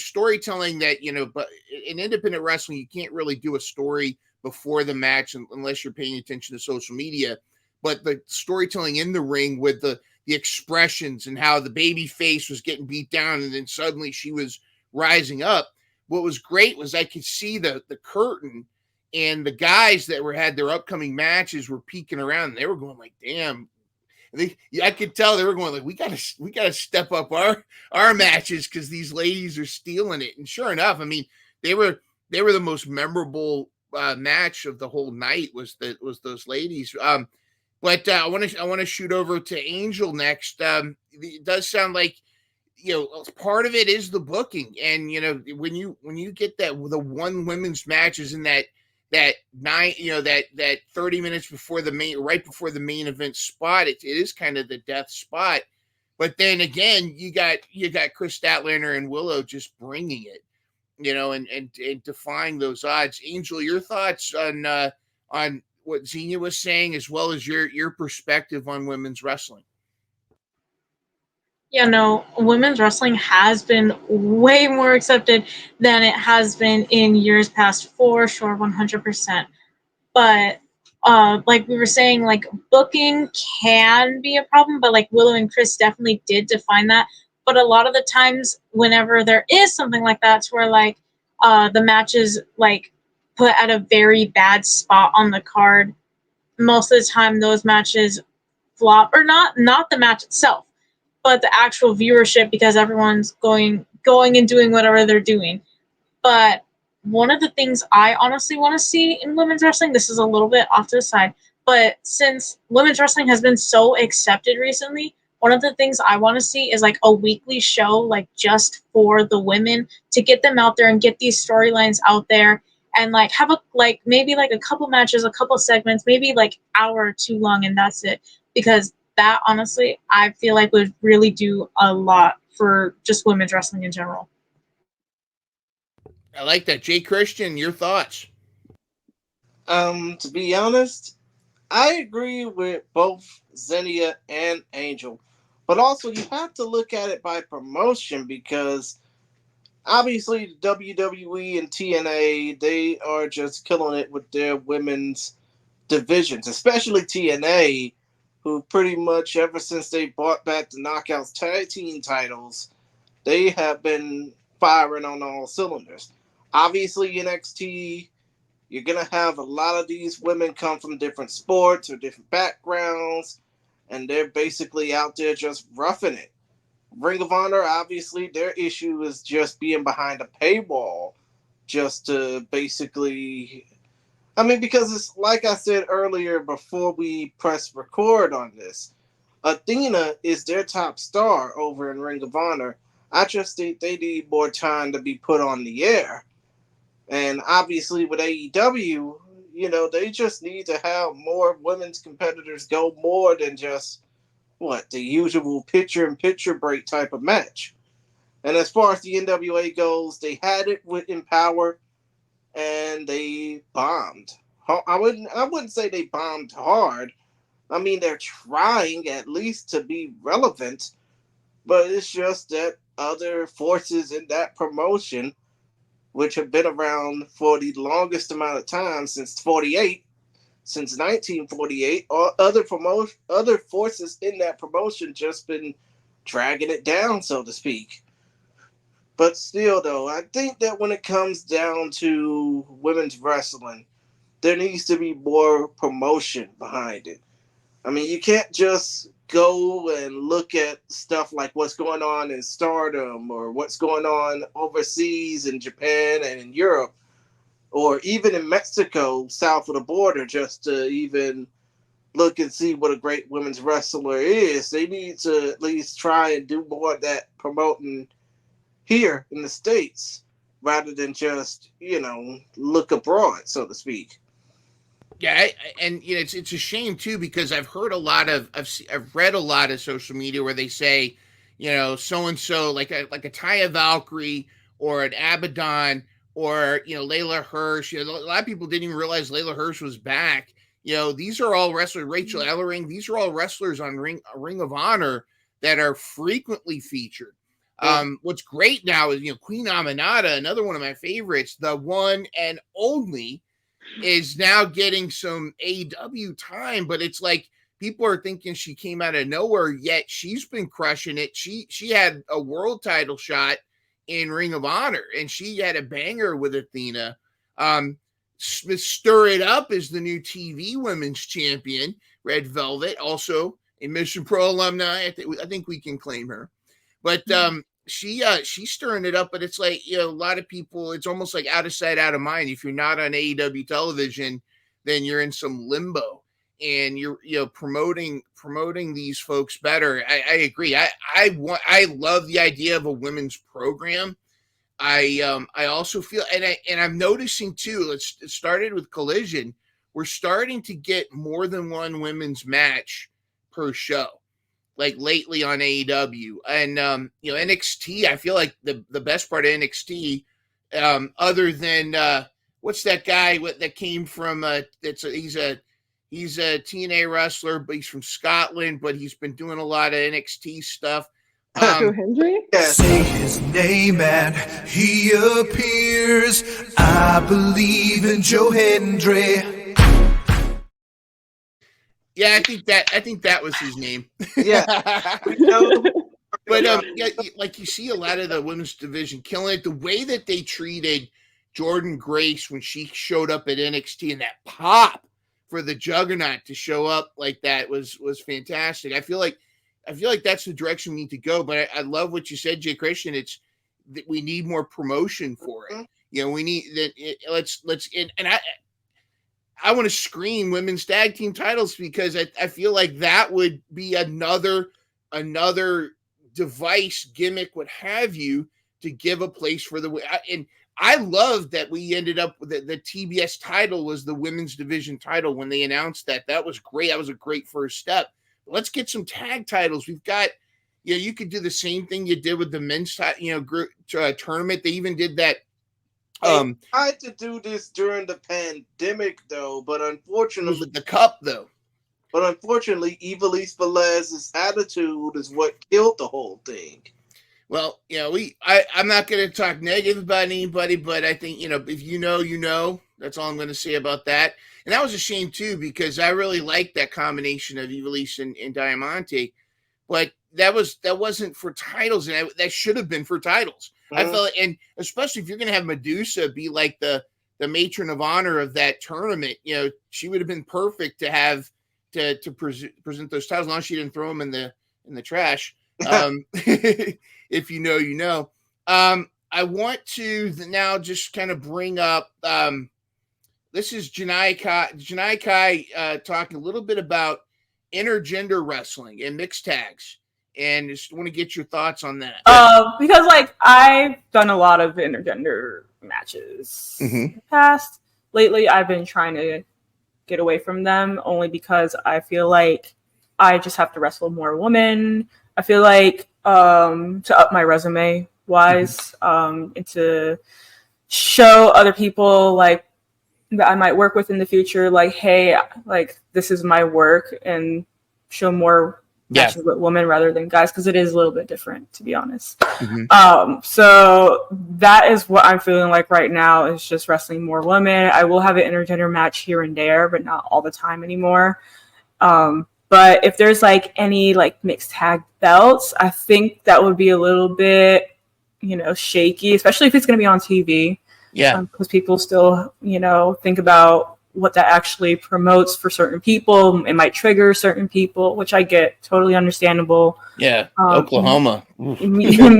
storytelling that, but in independent wrestling, you can't really do a story before the match unless you're paying attention to social media. But the storytelling in the ring with the expressions and how the baby face was getting beat down and then suddenly she was rising up. What was great was I could see the curtain, and the guys that had their upcoming matches were peeking around, and they were going like, damn. I could tell they were going like, we gotta step up our matches because these ladies are stealing it. And sure enough, I mean, they were the most memorable match of the whole night was those ladies. But I want to shoot over to Angel next. It does sound like, part of it is the booking, and when you get the one women's match is in that 30 minutes before right before the main event spot, it is kind of the death spot. But then again, you got Chris Statlander and Willow just bringing it, and defying those odds. Angel, your thoughts on what Xenia was saying, as well as your perspective on women's wrestling. Yeah, no, women's wrestling has been way more accepted than it has been in years past, for sure, 100%. But like we were saying, like, booking can be a problem, but like Willow and Chris definitely did define that. But a lot of the times, whenever there is something like that, it's where like the match is like put at a very bad spot on the card, most of the time those matches flop, or not the match itself, but the actual viewership, because everyone's going and doing whatever they're doing. But one of the things I honestly want to see in women's wrestling, this is a little bit off to the side, but since women's wrestling has been so accepted recently, one of the things I want to see is like a weekly show, like just for the women, to get them out there and get these storylines out there, and like have a like maybe like a couple matches, a couple segments, maybe like hour or two long, and that's it. Because that honestly, I feel like would really do a lot for just women's wrestling in general. I like that. J.Christian, your thoughts? To be honest, I agree with both Xenia and Angel, but also you have to look at it by promotion, because obviously WWE and TNA, they are just killing it with their women's divisions, especially TNA, who pretty much ever since they brought back the Knockouts tag team titles, they have been firing on all cylinders. Obviously, NXT, you're going to have a lot of these women come from different sports or different backgrounds, and they're basically out there just roughing it. Ring of Honor, obviously, their issue is just being behind a paywall, just to basically, I mean, because it's like I said earlier before we press record on this, Athena is their top star over in Ring of Honor. I just think they need more time to be put on the air. And obviously with AEW, you know, they just need to have more women's competitors go more than just, the usual picture-in-picture break type of match. And as far as the NWA goes, they had it with Empower, and they bombed. I wouldn't say they bombed hard. I mean, they're trying at least to be relevant, but it's just that other forces in that promotion, which have been around for the longest amount of time, since 1948, or other forces in that promotion just been dragging it down, so to speak. But still, though, I think that when it comes down to women's wrestling, there needs to be more promotion behind it. I mean, you can't just go and look at stuff like what's going on in Stardom or what's going on overseas in Japan and in Europe, or even in Mexico, south of the border, just to even look and see what a great women's wrestler is. They need to at least try and do more of that promoting here in the States, rather than just, look abroad, so to speak. Yeah, and it's a shame too, because I've heard a lot of I've read a lot of social media where they say, so and so, like a Taya Valkyrie or an Abaddon or Layla Hirsch. A lot of people didn't even realize Layla Hirsch was back. These are all wrestlers. Rachel Ellering. These are all wrestlers on Ring of Honor that are frequently featured. What's great now is Queen Aminata, another one of my favorites, the one and only, is now getting some AEW time, but it's like people are thinking she came out of nowhere, yet she's been crushing it. She had a world title shot in Ring of Honor, and she had a banger with Athena. Stir It Up is the new TV women's champion. Red Velvet, also a Mission Pro alumni. I think we can claim her. But she's stirring it up, but it's like, a lot of people, it's almost like out of sight, out of mind. If you're not on AEW television, then you're in some limbo, and you're promoting these folks better. I agree. I love the idea of a women's program. I also feel, and I'm noticing too, it started with Collision. We're starting to get more than one women's match per show, like lately on AEW. And NXT, I feel like the best part of NXT, other than what's that guy that came from he's a TNA wrestler, but he's from Scotland, but he's been doing a lot of NXT stuff. Joe Hendry? Yes. Say his name and he appears. I believe in Joe Hendry. Yeah, I think that was his name. Yeah. But like you see a lot of the women's division killing it. The way that they treated Jordan Grace when she showed up at NXT, and that pop for the Juggernaut to show up like that was fantastic. I feel like that's the direction we need to go. But I love what you said, J.Christian. It's that we need more promotion for it. You know, we need that. I want to scream women's tag team titles because I feel like that would be another device, gimmick, what have you, to give a place for the. And I love that we ended up with the TBS title was the women's division title when they announced that. That was great. That was a great first step. Let's get some tag titles. We've got, you could do the same thing you did with the men's, group tournament. They even did that. They tried to do this during the pandemic, though, but unfortunately, with the cup, though. But unfortunately, Ivelisse Velez's attitude is what killed the whole thing. Well, I'm not going to talk negative about anybody, but I think, if you know, that's all I'm going to say about that. And that was a shame too, because I really liked that combination of Ivelisse and Diamante, but that wasn't for titles. And that should have been for titles. I felt, and especially if you're going to have Medusa be like the matron of honor of that tournament, she would have been perfect to have to present those titles. As long as she didn't throw them in the trash. If you know. I want to now just kind of bring up. This is Janai Kai talking a little bit about intergender wrestling and mixed tags. And just want to get your thoughts on that. Because I've done a lot of intergender matches in the past. Lately, I've been trying to get away from them only because I feel like I just have to wrestle more women. I feel like to up my resume wise, and to show other people that I might work with in the future, hey, this is my work, and show more matches with women rather than guys, because it is a little bit different, to be honest. So that is what I'm feeling like right now, is just wrestling more women. I will have an intergender match here and there, but not all the time anymore. But if there's any mixed tag belts, I think that would be a little bit, shaky, especially if it's going to be on TV. Yeah. Because people still, think about what that actually promotes for certain people. It might trigger certain people, which I get, totally understandable. Yeah. Oklahoma. Maybe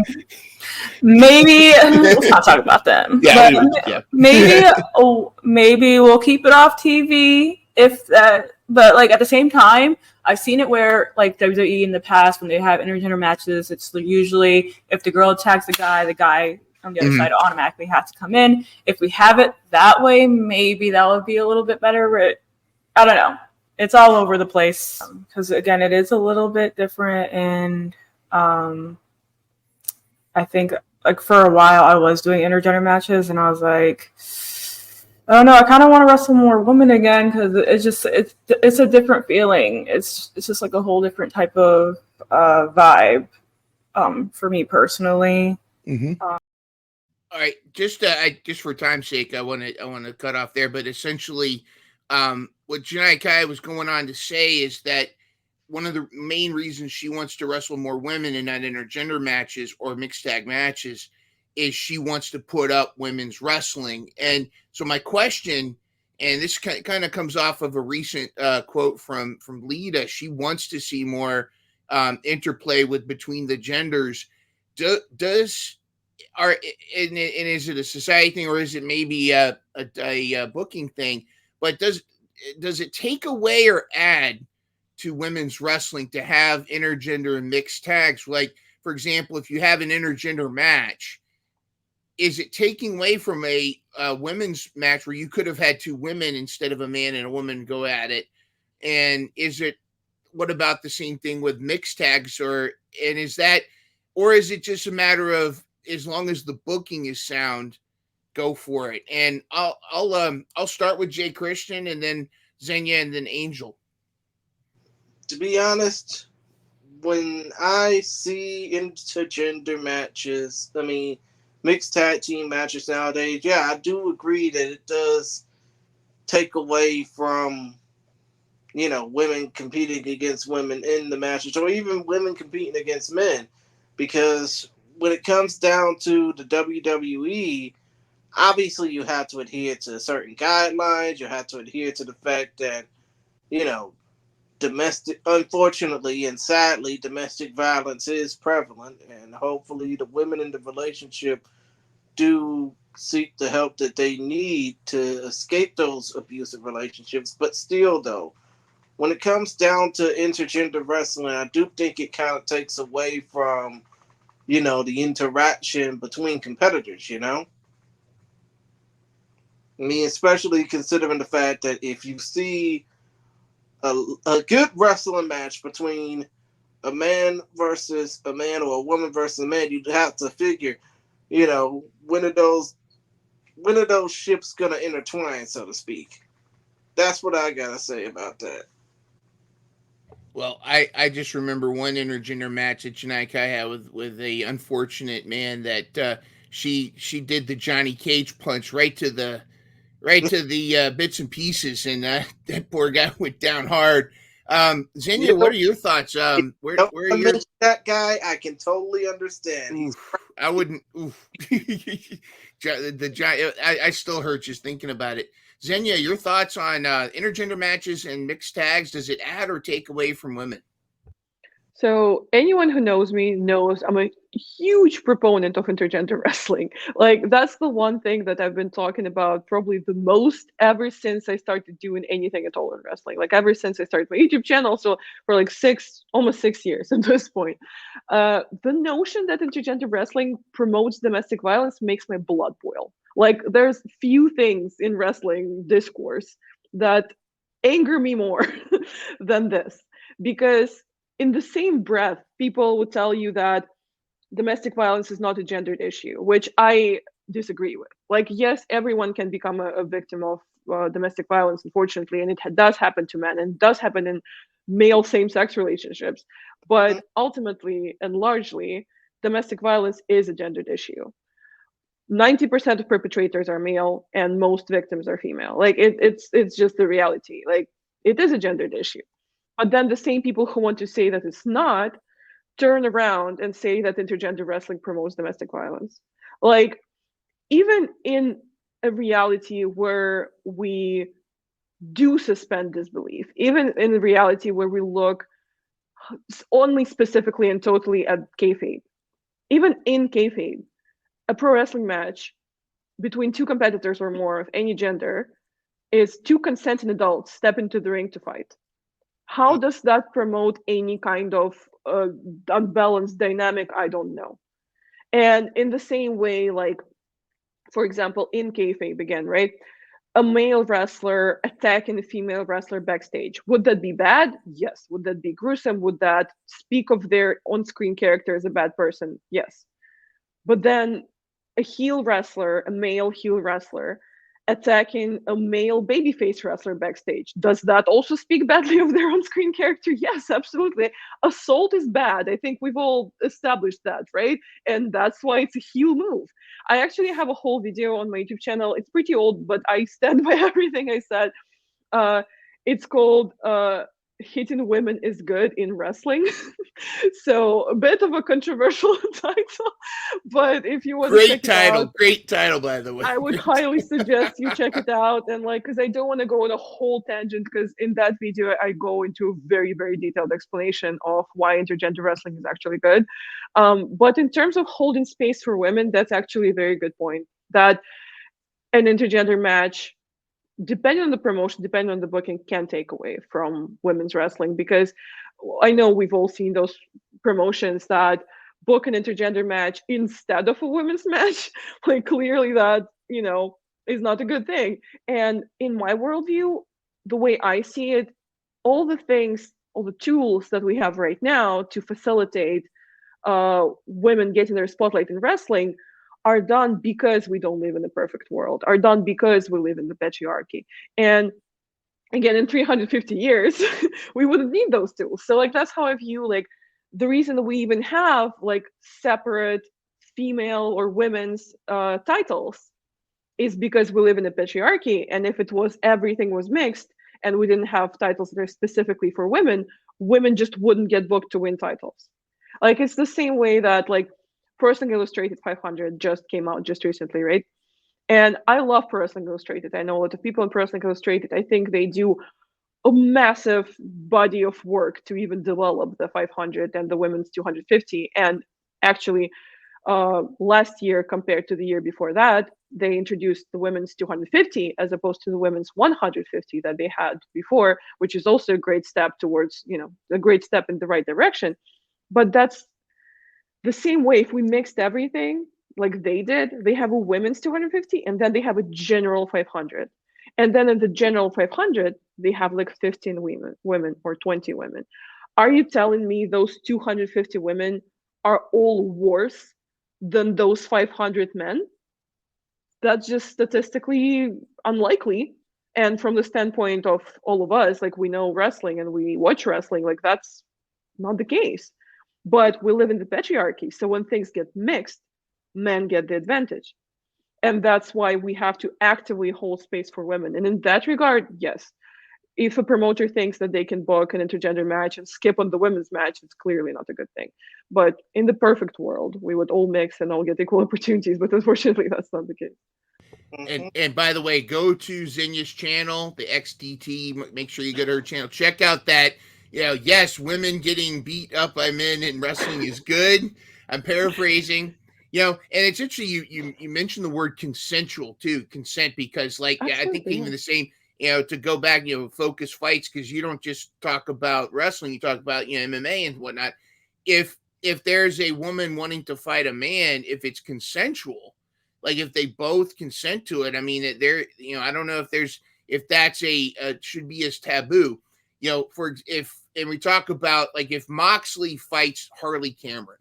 let's not talk about them. Yeah. Maybe we'll keep it off TV if that. But at the same time, I've seen it where WWE in the past, when they have intergender matches, it's usually if the girl attacks the guy on the other side automatically has to come in. If we have it that way, maybe that would be a little bit better. But I don't know. It's all over the place because again, it is a little bit different. And I think for a while I was doing intergender matches, and I was like, I don't know, I kind of want to wrestle more women again because it's a different feeling. It's just a whole different type of vibe for me personally. All right, just for time's sake, I want to cut off there. But essentially, what Janai Kai was going on to say is that one of the main reasons she wants to wrestle more women in not intergender matches or mixed tag matches is she wants to put up women's wrestling. And so my question, and this kind of comes off of a recent quote from Lita, she wants to see more interplay between the genders. Is it a society thing, or is it maybe a booking thing? But does it take away or add to women's wrestling to have intergender and mixed tags? For example, if you have an intergender match, is it taking away from a women's match where you could have had two women instead of a man and a woman go at it? And what about the same thing with mixed tags, or is it just a matter of, as long as the booking is sound, go for it? And I'll start with J.Christian, and then Xenia, and then Angel. To be honest, when I see intergender matches, mixed tag team matches nowadays, yeah, I do agree that it does take away from, women competing against women in the matches, or even women competing against men. Because when it comes down to the WWE, obviously you have to adhere to certain guidelines. You have to adhere to the fact that you know, unfortunately and sadly, domestic violence is prevalent, and hopefully the women in the relationship do seek the help that they need to escape those abusive relationships. But still, though, when it comes down to intergender wrestling, I do think it kind of takes away from, the interaction between competitors, I mean, especially considering the fact that if you see a good wrestling match between a man versus a man or a woman versus a man, you'd have to figure, when are those ships gonna intertwine, so to speak? That's what I gotta say about that. Well, I just remember one intergender match that Janai Kai had with a unfortunate man that she did the Johnny Cage punch right to the bits and pieces, and that poor guy went down hard. Xenia, what are your thoughts? Where are I your mentioned that guy? I can totally understand. I wouldn't. I still hurt just thinking about it. Xenia, your thoughts on intergender matches and mixed tags? Does it add or take away from women? So anyone who knows me knows I'm a huge proponent of intergender wrestling. Like that's the one thing that I've been talking about probably the most ever since I started doing anything at all in wrestling. Like ever since I started my YouTube channel, so for like almost 6 years at this point. The notion that intergender wrestling promotes domestic violence makes my blood boil. Like there's few things in wrestling discourse that anger me more than this, because in the same breath, people would tell you that domestic violence is not a gendered issue, which I disagree with. Like, yes, everyone can become a victim of domestic violence, unfortunately, and it does happen to men and does happen in male same-sex relationships. But ultimately and largely, domestic violence is a gendered issue. 90% of perpetrators are male, and most victims are female. Like, it's just the reality. Like, it is a gendered issue. But then the same people who want to say that it's not turn around and say that intergender wrestling promotes domestic violence. Like, even in a reality where we do suspend disbelief, even in a reality where we look only specifically and totally at kayfabe, even in kayfabe, a pro wrestling match between two competitors or more of any gender is two consenting adults step into the ring to fight. How does that promote any kind of unbalanced dynamic? I don't know. And in the same way, like, for example, in kayfabe again, right? A male wrestler attacking a female wrestler backstage. Would that be bad? Yes. Would that be gruesome? Would that speak of their on-screen character as a bad person? Yes. But then a male heel wrestler, attacking a male babyface wrestler backstage. Does that also speak badly of their on-screen character? Yes, absolutely. Assault is bad. I think we've all established that, right? And that's why it's a heel move. I actually have a whole video on my YouTube channel. It's pretty old, but I stand by everything I said. It's called Hitting Women is Good in Wrestling. So a bit of a controversial title, but if you want to check it out, great title, by the way. I would highly suggest you check it out. And like, because I don't want to go on a whole tangent, because in that video I go into a very, very detailed explanation of why intergender wrestling is actually good. But in terms of holding space for women, that's actually a very good point. That an intergender match, depending on the promotion, depending on the booking, can take away from women's wrestling, because I know we've all seen those promotions that book an intergender match instead of a women's match. Like, clearly that, is not a good thing. And in my worldview, the way I see it, all the tools that we have right now to facilitate women getting their spotlight in wrestling are done because we don't live in a perfect world, are done because we live in the patriarchy. And again, in 350 years, we wouldn't need those tools. So like, that's how I view like the reason that we even have like separate female or women's titles is because we live in a patriarchy. And if everything was mixed and we didn't have titles that are specifically for women, women just wouldn't get booked to win titles. Like, it's the same way that like Pro Wrestling Illustrated 500 just came out just recently, right? And I love Pro Wrestling Illustrated. I know a lot of people in Pro Wrestling Illustrated. I think they do a massive body of work to even develop the 500 and the women's 250. And actually, last year compared to the year before that, they introduced the women's 250 as opposed to the women's 150 that they had before, which is also a great step towards, a great step in the right direction. But that's the same way. If we mixed everything like they did, they have a women's 250 and then they have a general 500. And then in the general 500, they have like 15 women or 20 women. Are you telling me those 250 women are all worse than those 500 men? That's just statistically unlikely. And from the standpoint of all of us, like we know wrestling and we watch wrestling, like that's not the case. But we live in the patriarchy. So when things get mixed, men get the advantage. And that's why we have to actively hold space for women. And in that regard, yes, if a promoter thinks that they can book an intergender match and skip on the women's match, it's clearly not a good thing. But in the perfect world, we would all mix and all get equal opportunities. But unfortunately, that's not the case. And by the way, go to Xenia's channel, the XDT. Make sure you go to her channel. Check out that. Yes, women getting beat up by men in wrestling is good. I'm paraphrasing. And it's interesting you mentioned the word consensual too, consent, because like I think even the same, to go back, focus fights, because you don't just talk about wrestling, you talk about MMA and whatnot. If there's a woman wanting to fight a man, if it's consensual, like if they both consent to it, I mean, I don't know if that's should be as taboo. And we talk about like if Moxley fights Harley Cameron,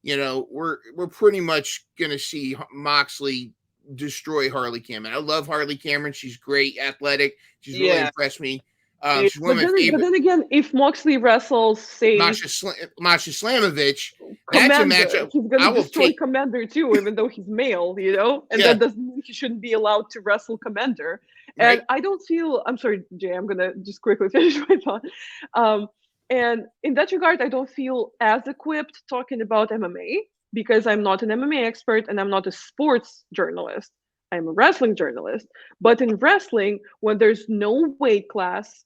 we're pretty much gonna see Moxley destroy Harley Cameron. I love Harley Cameron. She's great, athletic. She's really impressed me. She's one of my favorite. But then again, if Moxley wrestles, say Masha Slamovich, Commander, that's a matchup he's gonna destroy Commander too, even though he's male, and that doesn't mean he shouldn't be allowed to wrestle Commander. Right. And I don't feel, I'm sorry, Jay, I'm gonna just quickly finish my thought. And in that regard, I don't feel as equipped talking about MMA because I'm not an MMA expert and I'm not a sports journalist. I'm a wrestling journalist. But in wrestling, when there's no weight class,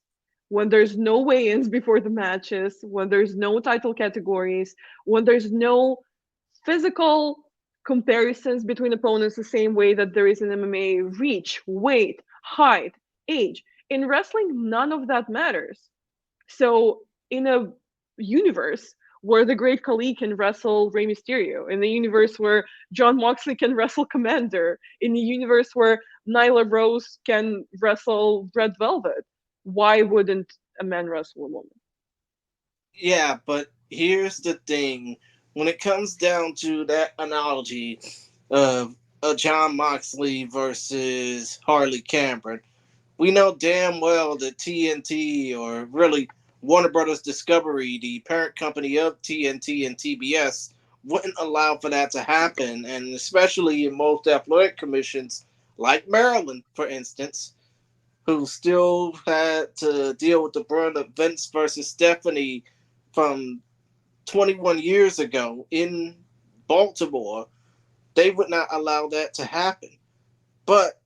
when there's no weigh-ins before the matches, when there's no title categories, when there's no physical comparisons between opponents the same way that there is in MMA, reach, weight, height, age. In wrestling, none of that matters. So in a universe where the Great Khali can wrestle Rey Mysterio, in the universe where Jon Moxley can wrestle Commander, in the universe where Nyla Rose can wrestle Red Velvet, why wouldn't a man wrestle a woman? Yeah, but here's the thing. When it comes down to that analogy of Jon Moxley versus Harley Cameron, we know damn well that TNT, or really Warner Brothers Discovery, the parent company of TNT and TBS, wouldn't allow for that to happen. And especially in most athletic commissions, like Maryland, for instance, who still had to deal with the brunt of Vince versus Stephanie from 21 years ago in Baltimore, they would not allow that to happen. But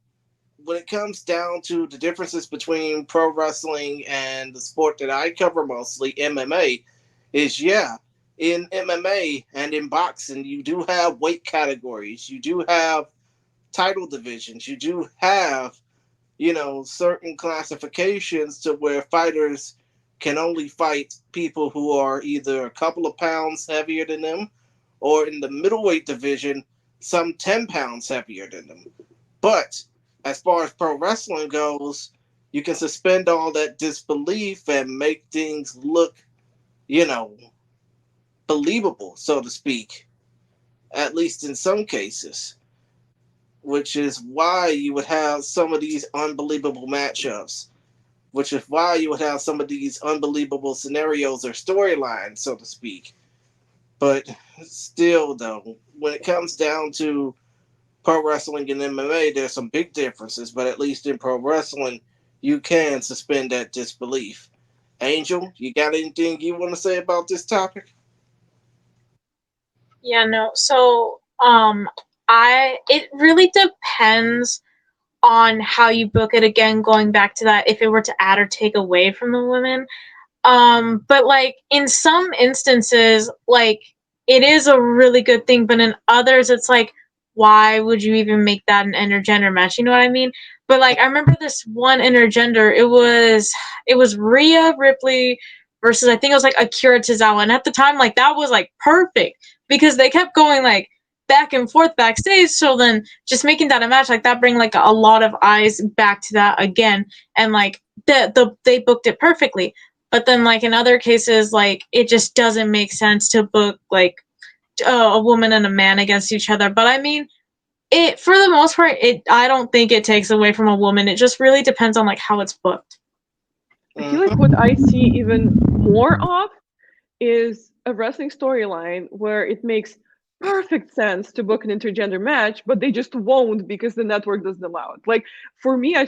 when it comes down to the differences between pro wrestling and the sport that I cover mostly, MMA, is in MMA and in boxing, you do have weight categories, you do have title divisions, you do have, certain classifications to where fighters can only fight people who are either a couple of pounds heavier than them, or in the middleweight division, some 10 pounds heavier than them. But as far as pro wrestling goes, you can suspend all that disbelief and make things look, believable, so to speak, at least in some cases, which is why you would have some of these unbelievable matchups, which is why you would have some of these unbelievable scenarios or storylines, so to speak. But still, though, when it comes down to pro wrestling and MMA, there's some big differences, but at least in pro wrestling, you can suspend that disbelief. Angel, you got anything you want to say about this topic? Yeah, no. So, it really depends on how you book it, again, going back to that, if it were to add or take away from the women. But like in some instances, like it is a really good thing, but in others it's like, why would you even make that an intergender match? You know what I mean? But like I remember this one intergender, it was Rhea Ripley versus, I think it was like Akira Tozawa, and at the time, like that was like perfect because they kept going like back and forth backstage. So then just making that a match like that bring like a lot of eyes back to that again, and like they booked it perfectly. But then like in other cases, like it just doesn't make sense to book like a woman and a man against each other. But I mean, it, for the most part, I don't think it takes away from a woman. It just really depends on like how it's booked. I feel like what I see even more of is a wrestling storyline where it makes perfect sense to book an intergender match, but they just won't because the network doesn't allow it. Like for me, I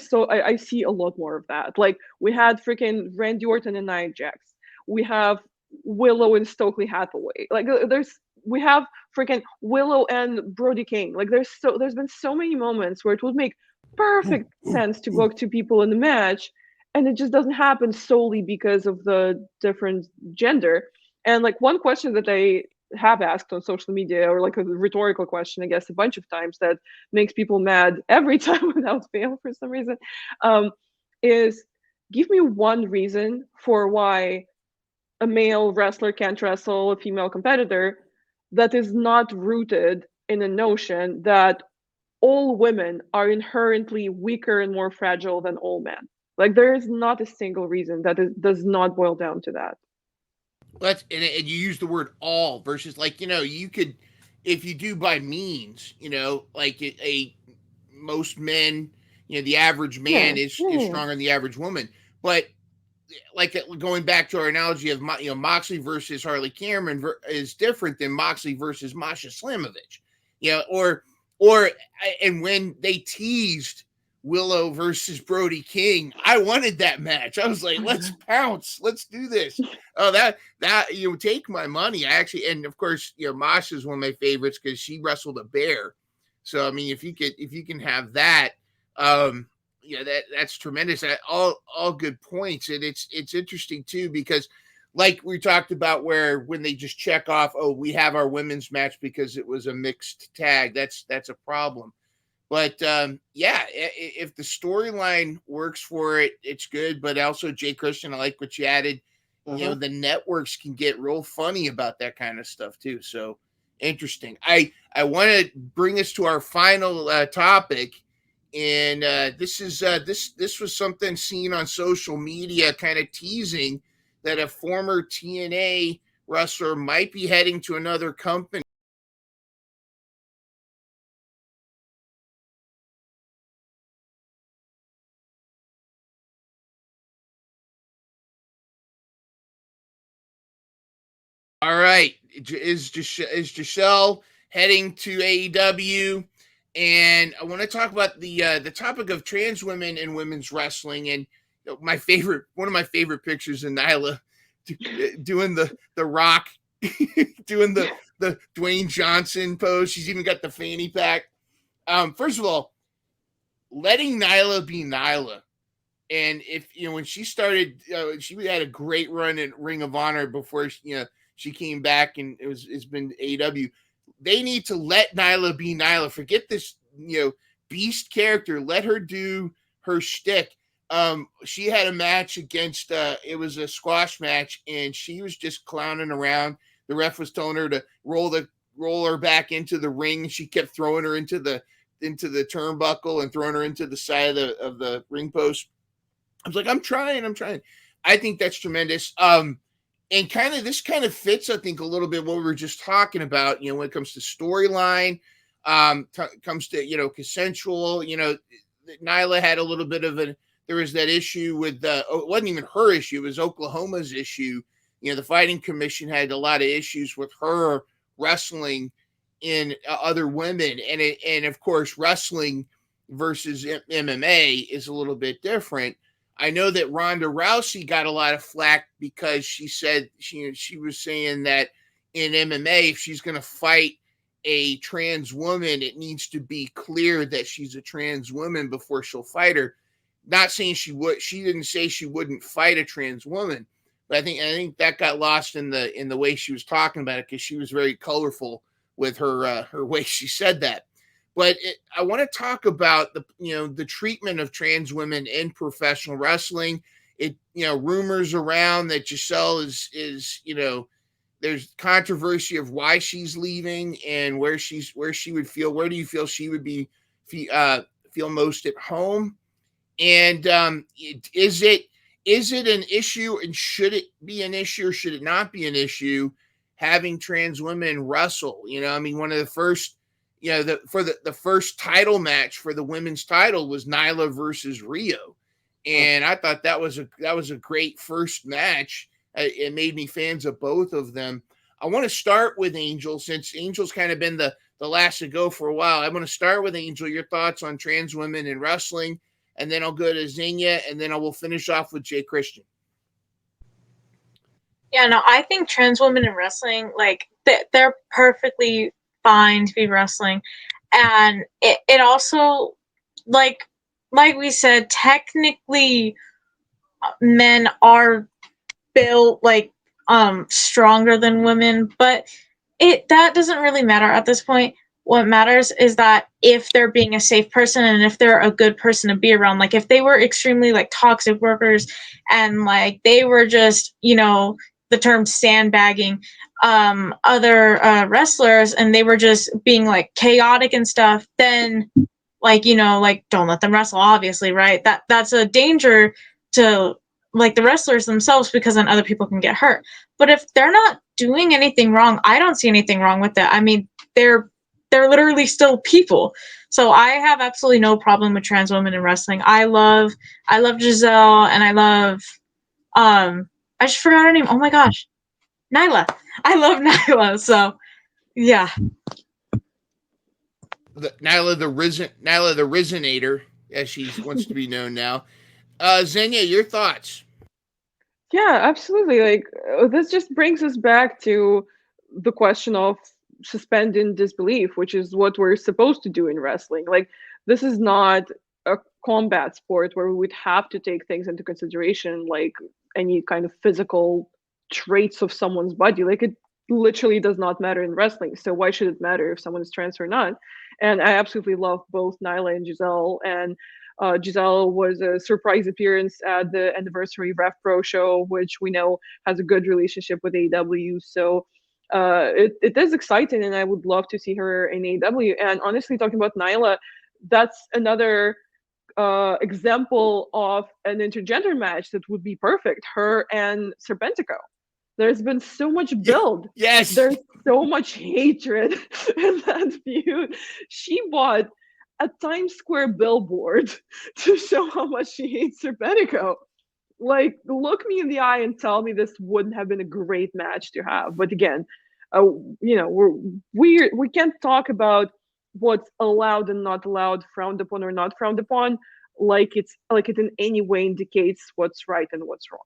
see a lot more of that. Like we had freaking Randy Orton and Nia Jax. We have Willow and Stokely Hathaway. Like we have freaking Willow and Brody King. Like there's been so many moments where it would make perfect sense to book two people in the match, and it just doesn't happen solely because of the different gender. And like one question that I have asked on social media, or like a rhetorical question, I guess, a bunch of times that makes people mad every time without fail for some reason, is give me one reason for why a male wrestler can't wrestle a female competitor that is not rooted in a notion that all women are inherently weaker and more fragile than all men. Like there is not a single reason that it does not boil down to that. And you use the word all versus like, you could, if you do by means, like most men, the average man is stronger than the average woman. But like going back to our analogy of Moxley versus Harley Cameron is different than Moxley versus Masha Slamovich, and when they teased Willow versus Brody King, I wanted that match. I was like, let's pounce, let's do this. Oh, that take my money. I actually, and of course, Masha is one of my favorites because she wrestled a bear. So I mean, if you can have that, that's tremendous. All good points, and it's interesting too because, like we talked about, where when they just check off, oh, we have our women's match because it was a mixed tag. That's a problem. But if the storyline works for it, it's good. But also, J.Christian, I like what you added. The networks can get real funny about that kind of stuff too. So interesting. I want to bring us to our final topic. And this was something seen on social media, kind of teasing that a former TNA wrestler might be heading to another company. All right, is Giselle heading to AEW? And I want to talk about the topic of trans women and women's wrestling. And one of my favorite pictures of Nyla doing the Rock, doing the Dwayne Johnson pose. She's even got the fanny pack. First of all, letting Nyla be Nyla. And if when she started, she had a great run in Ring of Honor before she came back, and it's been AEW. They need to let Nyla be Nyla. Forget this, beast character. Let her do her shtick. She had a match against, it was a squash match, and she was just clowning around. The ref was telling her to roll her back into the ring. She kept throwing her into the turnbuckle and throwing her into the side of the ring post. I was like, I'm trying. I think that's tremendous. And this kind of fits, I think, a little bit what we were just talking about, when it comes to storyline, comes to, consensual, Nyla had a little bit of there was that issue with, it wasn't even her issue, it was Oklahoma's issue. The Fighting Commission had a lot of issues with her wrestling in other women. And of course, wrestling versus MMA is a little bit different. I know that Ronda Rousey got a lot of flack because she said she was saying that in MMA, if she's going to fight a trans woman, it needs to be clear that she's a trans woman before she'll fight her. Not saying she would. She didn't say she wouldn't fight a trans woman, but I think that got lost in the way she was talking about it, because she was very colorful with her way she said that. But I want to talk about the treatment of trans women in professional wrestling. Rumors around that Giselle is there's controversy of why she's leaving and where she would feel. Where do you feel she would be feel most at home? And is it an issue, and should it be an issue, or should it not be an issue having trans women wrestle? One of the first, the first title match for the women's title was Nyla versus Rio, and I thought that was a great first match. It made me fans of both of them. I want to start with Angel, since Angel's kind of been the last to go for a while. I'm going to start with Angel. Your thoughts on trans women in wrestling, and then I'll go to Xenia, and then I will finish off with J.Christian. Yeah, no, I think trans women in wrestling, like, they're perfectly fine to be wrestling. And it also, like we said, technically men are built like stronger than women, but that doesn't really matter at this point. What matters is that if they're being a safe person and if they're a good person to be around. Like, if they were extremely like toxic workers and like they were just, the term sandbagging other wrestlers, and they were just being like chaotic and stuff, then like, like, don't let them wrestle, obviously, right? That's a danger to like the wrestlers themselves, because then other people can get hurt. But if they're not doing anything wrong, I don't see anything wrong with that. I mean, they're literally still people. So I have absolutely no problem with trans women in wrestling. I love Giselle, and I love I just forgot her name. Oh my gosh. Nyla. I love Nyla, so yeah. Nyla the Risonator, as she wants to be known now. Xenia, your thoughts? Yeah, absolutely. Like, this just brings us back to the question of suspending disbelief, which is what we're supposed to do in wrestling. Like, this is not a combat sport where we would have to take things into consideration, like any kind of physical traits of someone's body. Like, it literally does not matter in wrestling. So why should it matter if someone is trans or not? And I absolutely love both Nyla and Giselle. And Giselle was a surprise appearance at the anniversary Rev Pro show, which we know has a good relationship with AEW. So it is exciting, and I would love to see her in AEW. And honestly, talking about Nyla, that's another example of an intergender match that would be perfect. Her and Serpentico. There's been so much build. Yes. There's so much hatred in that feud. She bought a Times Square billboard to show how much she hates Serpentico. Like, look me in the eye and tell me this wouldn't have been a great match to have. But again, we can't talk about what's allowed and not allowed, frowned upon or not frowned upon, like it in any way indicates what's right and what's wrong,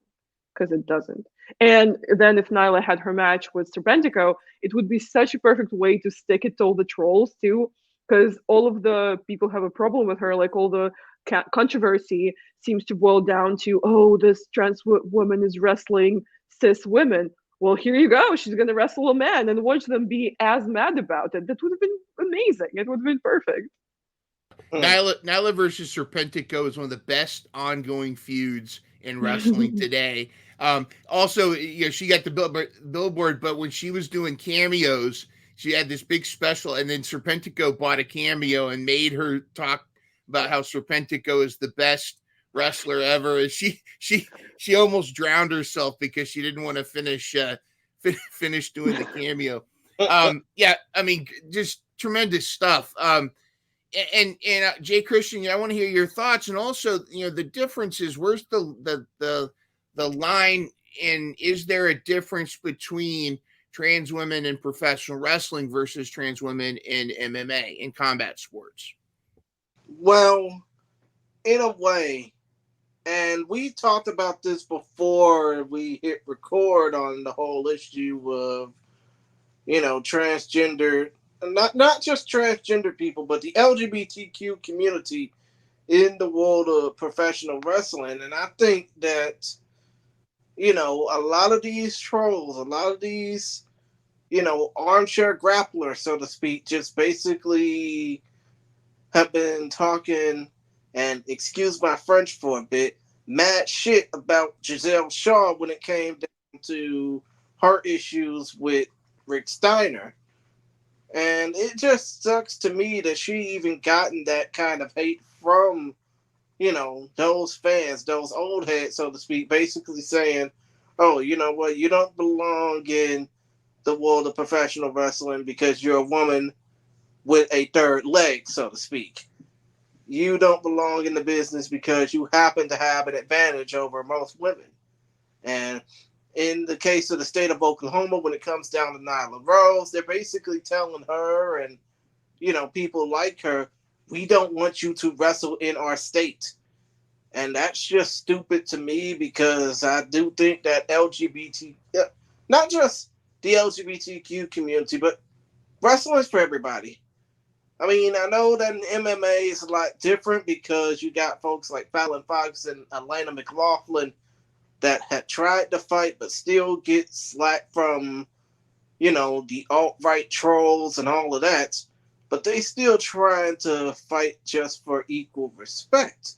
because it doesn't. And then if Nyla had her match with Serpentico, it would be such a perfect way to stick it to all the trolls too, because all of the people have a problem with her. Like, all the controversy seems to boil down to, oh, this trans woman is wrestling cis women. Well, here you go. She's going to wrestle a man, and watch them be as mad about it. That would have been amazing. It would have been perfect. Nyla versus Serpentico is one of the best ongoing feuds in wrestling today. Also, she got the billboard, but when she was doing cameos, she had this big special, and then Serpentico bought a cameo and made her talk about how Serpentico is the best wrestler ever. And she almost drowned herself because she didn't want to finish doing the cameo. Yeah, I mean, just tremendous stuff. And J.Christian, I want to hear your thoughts, and also, the differences. Where's the line, and is there a difference between trans women in professional wrestling versus trans women in MMA, in combat sports? Well, in a way, and we talked about this before we hit record on the whole issue of, transgender not just transgender people, but the LGBTQ community in the world of professional wrestling. And I think that, a lot of these trolls, a lot of these, armchair grapplers, so to speak, just basically have been talking, and excuse my French for a bit, mad shit about Giselle Shaw when it came down to her issues with Rick Steiner. And it just sucks to me that she even gotten that kind of hate from, those fans, those old heads, so to speak, basically saying, oh, you know what, you don't belong in the world of professional wrestling because you're a woman with a third leg, so to speak. You don't belong in the business because you happen to have an advantage over most women. And in the case of the state of Oklahoma, when it comes down to Nyla Rose, they're basically telling her and, people like her, we don't want you to wrestle in our state. And that's just stupid to me because I do think that not just the LGBTQ community, but wrestling is for everybody. I mean, I know that in MMA is a lot different because you got folks like Fallon Fox and Elena McLaughlin that had tried to fight but still get slack from, the alt-right trolls and all of that. But they still trying to fight just for equal respect.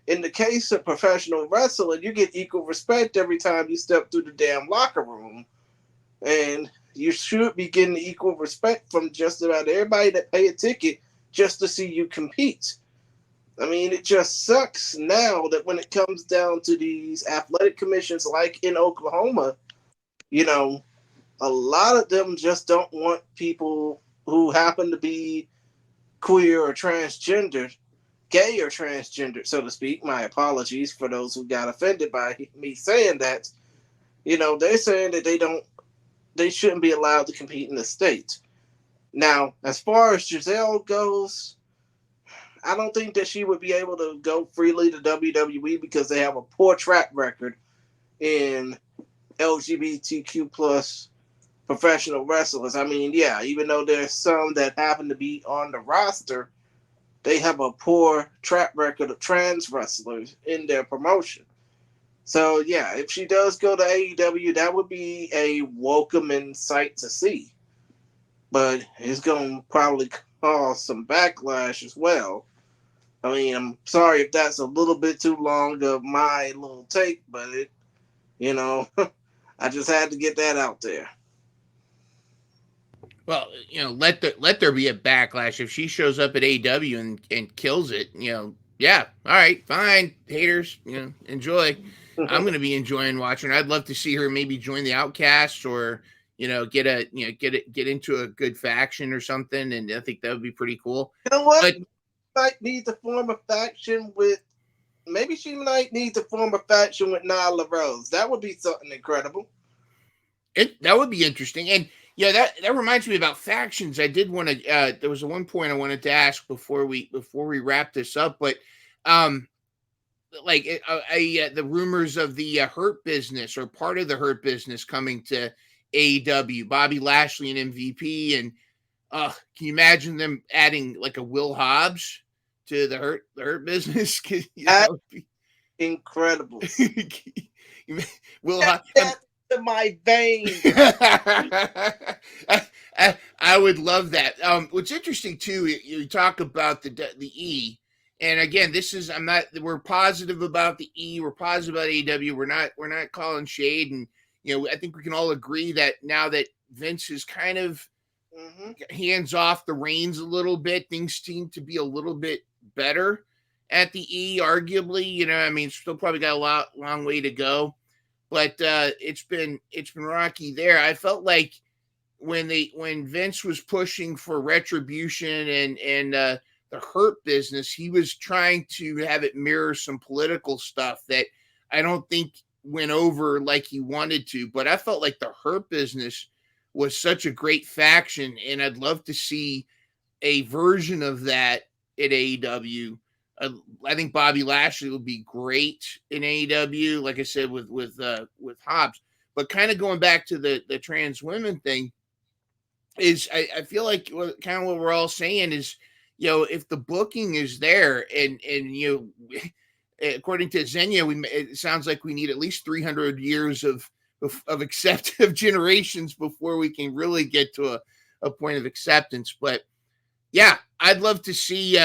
In the case of professional wrestling, you get equal respect every time you step through the damn locker room. And you should be getting equal respect from just about everybody that pay a ticket just to see you compete. I mean, it just sucks now that when it comes down to these athletic commissions like in Oklahoma, a lot of them just don't want people who happen to be queer or transgendered, gay or transgendered, so to speak. My apologies for those who got offended by me saying that. They're saying that they shouldn't be allowed to compete in the state. Now, as far as Giselle goes, I don't think that she would be able to go freely to WWE because they have a poor track record in LGBTQ plus professional wrestlers. I mean, yeah, even though there's some that happen to be on the roster, they have a poor track record of trans wrestlers in their promotion. So, yeah, if she does go to AEW, that would be a welcoming sight to see. But it's going to probably cause some backlash as well. I mean, I'm sorry if that's a little bit too long of my little take, but I just had to get that out there. Well, let there be a backlash if she shows up at AEW and kills it. Yeah, all right, fine, haters, enjoy. I'm going to be enjoying watching her. I'd love to see her maybe join the Outcasts or get into a good faction or something, and I think that would be pretty cool. You know what? But might need to form a faction with. Maybe she might need to form a faction with Nyla Rose. That would be something incredible. That would be interesting. And yeah, that reminds me about factions. I did want to. There was one point I wanted to ask before we wrap this up, but the rumors of the Hurt Business or part of the Hurt Business coming to AEW, Bobby Lashley and MVP, and can you imagine them adding like a Will Hobbs to the Hurt Business? That would be incredible. Will Hobbs. To my veins. I would love that. What's interesting too, you talk about the E, and again, we're positive about the E. We're positive about AEW. We're not calling shade, and I think we can all agree that now that Vince is kind of hands off the reins a little bit, things seem to be a little bit better at the E. Arguably, I mean, still probably got a long way to go. But it's been rocky there. I felt like when Vince was pushing for Retribution and the Hurt Business, he was trying to have it mirror some political stuff that I don't think went over like he wanted to. But I felt like the Hurt Business was such a great faction, and I'd love to see a version of that at AEW. I think Bobby Lashley would be great in AEW, like I said, with Hobbs. But kind of going back to the trans women thing, is I feel like kind of what we're all saying is, if the booking is there and according to Xenia, it sounds like we need at least 300 years of acceptive generations before we can really get to a point of acceptance. But yeah, I'd love to see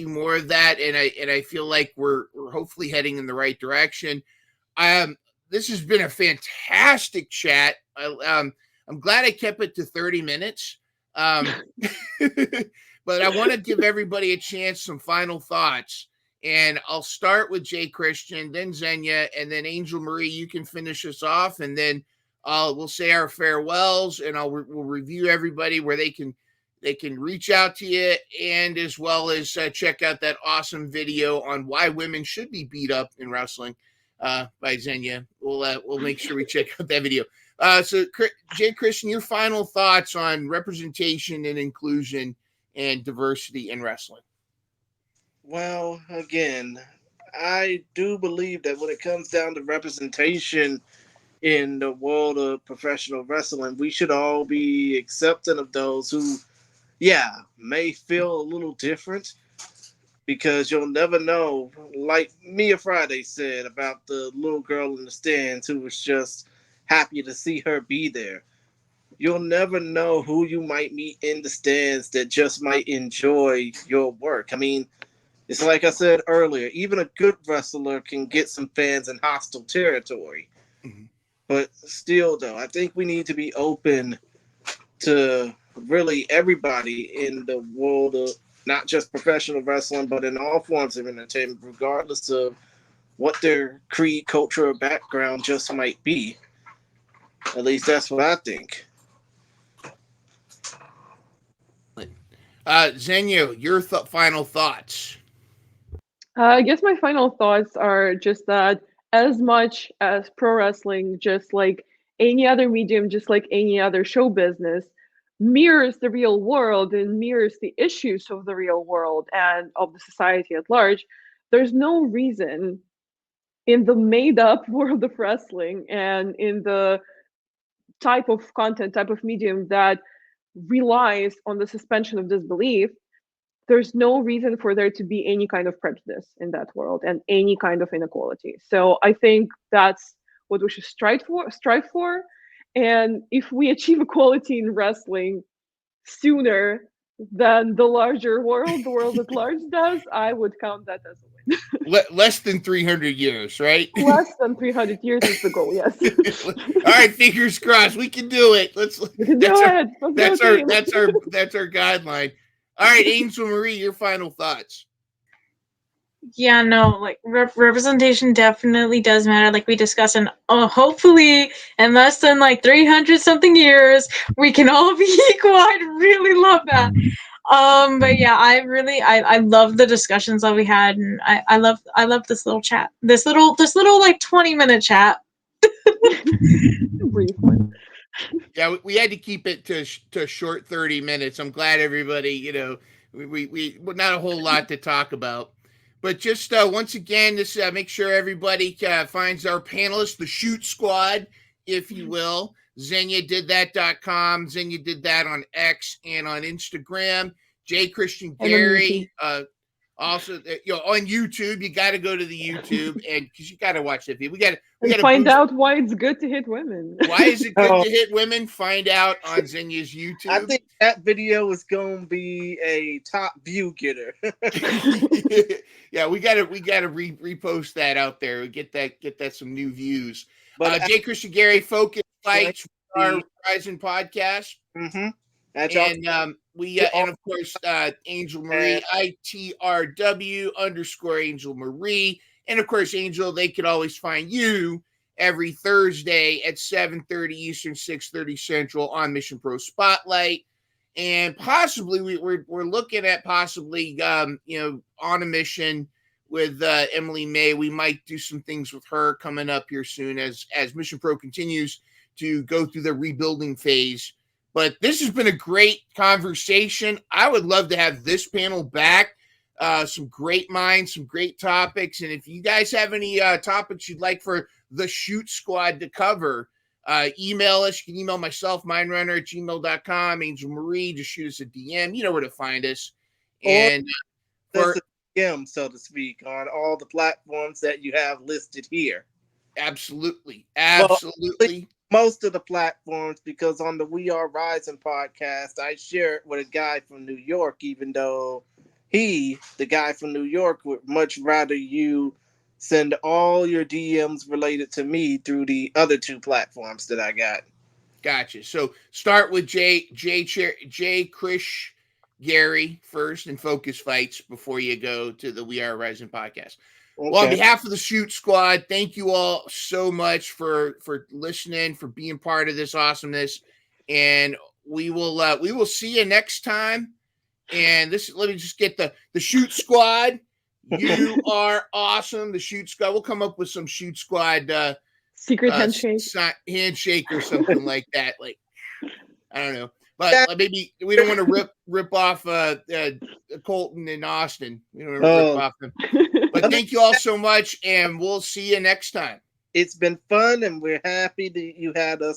more of that, and I feel like we're hopefully heading in the right direction. This has been a fantastic chat. I'm glad I kept it to 30 minutes. But I want to give everybody a chance, some final thoughts. And I'll start with J.Christian, then Xenia, and then Angel Marie. You can finish us off, and then we'll say our farewells, and we'll review everybody where they can reach out to you, and as well as check out that awesome video on why women should be beat up in wrestling by Xenia. We'll make sure we check out that video. So, J.Christian, your final thoughts on representation and inclusion and diversity in wrestling. Well, again, I do believe that when it comes down to representation in the world of professional wrestling, we should all be accepting of those who, may feel a little different, because you'll never know. Like Mia Friday said about the little girl in the stands who was just happy to see her be there. You'll never know who you might meet in the stands that just might enjoy your work. I mean, it's like I said earlier, even a good wrestler can get some fans in hostile territory. Mm-hmm. But still, though, I think we need to be open to really everybody in the world of not just professional wrestling, but in all forms of entertainment, regardless of what their creed, culture, or background just might be. At least that's what I think. Xenia, your final thoughts. I guess my final thoughts are just that as much as pro wrestling, just like any other medium, just like any other show business, mirrors the real world and mirrors the issues of the real world and of the society at large, there's no reason in the made-up world of wrestling and in the type of content, type of medium that relies on the suspension of disbelief, there's no reason for there to be any kind of prejudice in that world and any kind of inequality. So I think that's what we should strive for. And if we achieve equality in wrestling sooner than the larger world, the world at large does, I would count that as a win. Less than 300 years, right? Less than 300 years is the goal, yes. All right, fingers crossed. We can do it. We can do it. That's our guideline. All right, Angel Marie, your final thoughts. Yeah, no, like representation definitely does matter, like we discussed, and hopefully in less than like 300 something years we can all be equal. I'd really love that. But yeah, I love the discussions that we had, and I love this little chat, this little like 20-minute chat. Brief one. Yeah, we had to keep it to a short 30 minutes. I'm glad everybody, we not a whole lot to talk about. But just once again, this make sure everybody finds our panelists, the Shoot Squad, if you will. XeniaDidThat.com. Xenia did that on X and on Instagram. J.Christian Gary, also on YouTube. You got to go to the YouTube, and because you got to watch that video. We got to find out why it's good to hit women. Why is it good to hit women? Find out on Xenia's YouTube. I think that video is going to be a top view getter. Yeah, we got to repost that out there. Get that some new views. But J.Christian Gary, Focus Fights, our Horizon podcast. Mm-hmm. And and of course Angel Marie, ITRW_Angel Marie, and of course Angel. They could always find you every Thursday at 7:30 Eastern, 6:30 Central on Mission Pro Spotlight, and possibly we're looking at possibly on a mission with Emily May. We might do some things with her coming up here soon as Mission Pro continues to go through the rebuilding phase. But this has been a great conversation. I would love to have this panel back. Some great minds, some great topics. And if you guys have any topics you'd like for the Shoot Squad to cover, email us. You can email myself, mindrunner@gmail.com. Angel Marie, just shoot us a DM. You know where to find us. And there's a DM, so to speak, on all the platforms that you have listed here. Absolutely. Well, most of the platforms, because on the We Are Rising podcast, I share it with a guy from New York, even though the guy from New York, would much rather you send all your DMs related to me through the other 2 platforms that I got. Gotcha. So start with J.Christian Gary first and Focus Fights before you go to the We Are Rising podcast. Okay. Well, on behalf of the Shoot Squad, thank you all so much for listening, for being part of this awesomeness, and we will see you next time. And let me just get the Shoot Squad. You are awesome. The Shoot Squad. We'll come up with some Shoot Squad secret handshake or something like that. Like, I don't know, but maybe we don't want to rip off Colton and Austin. We don't want to rip off them. But thank you all so much, and we'll see you next time. It's been fun, and we're happy that you had us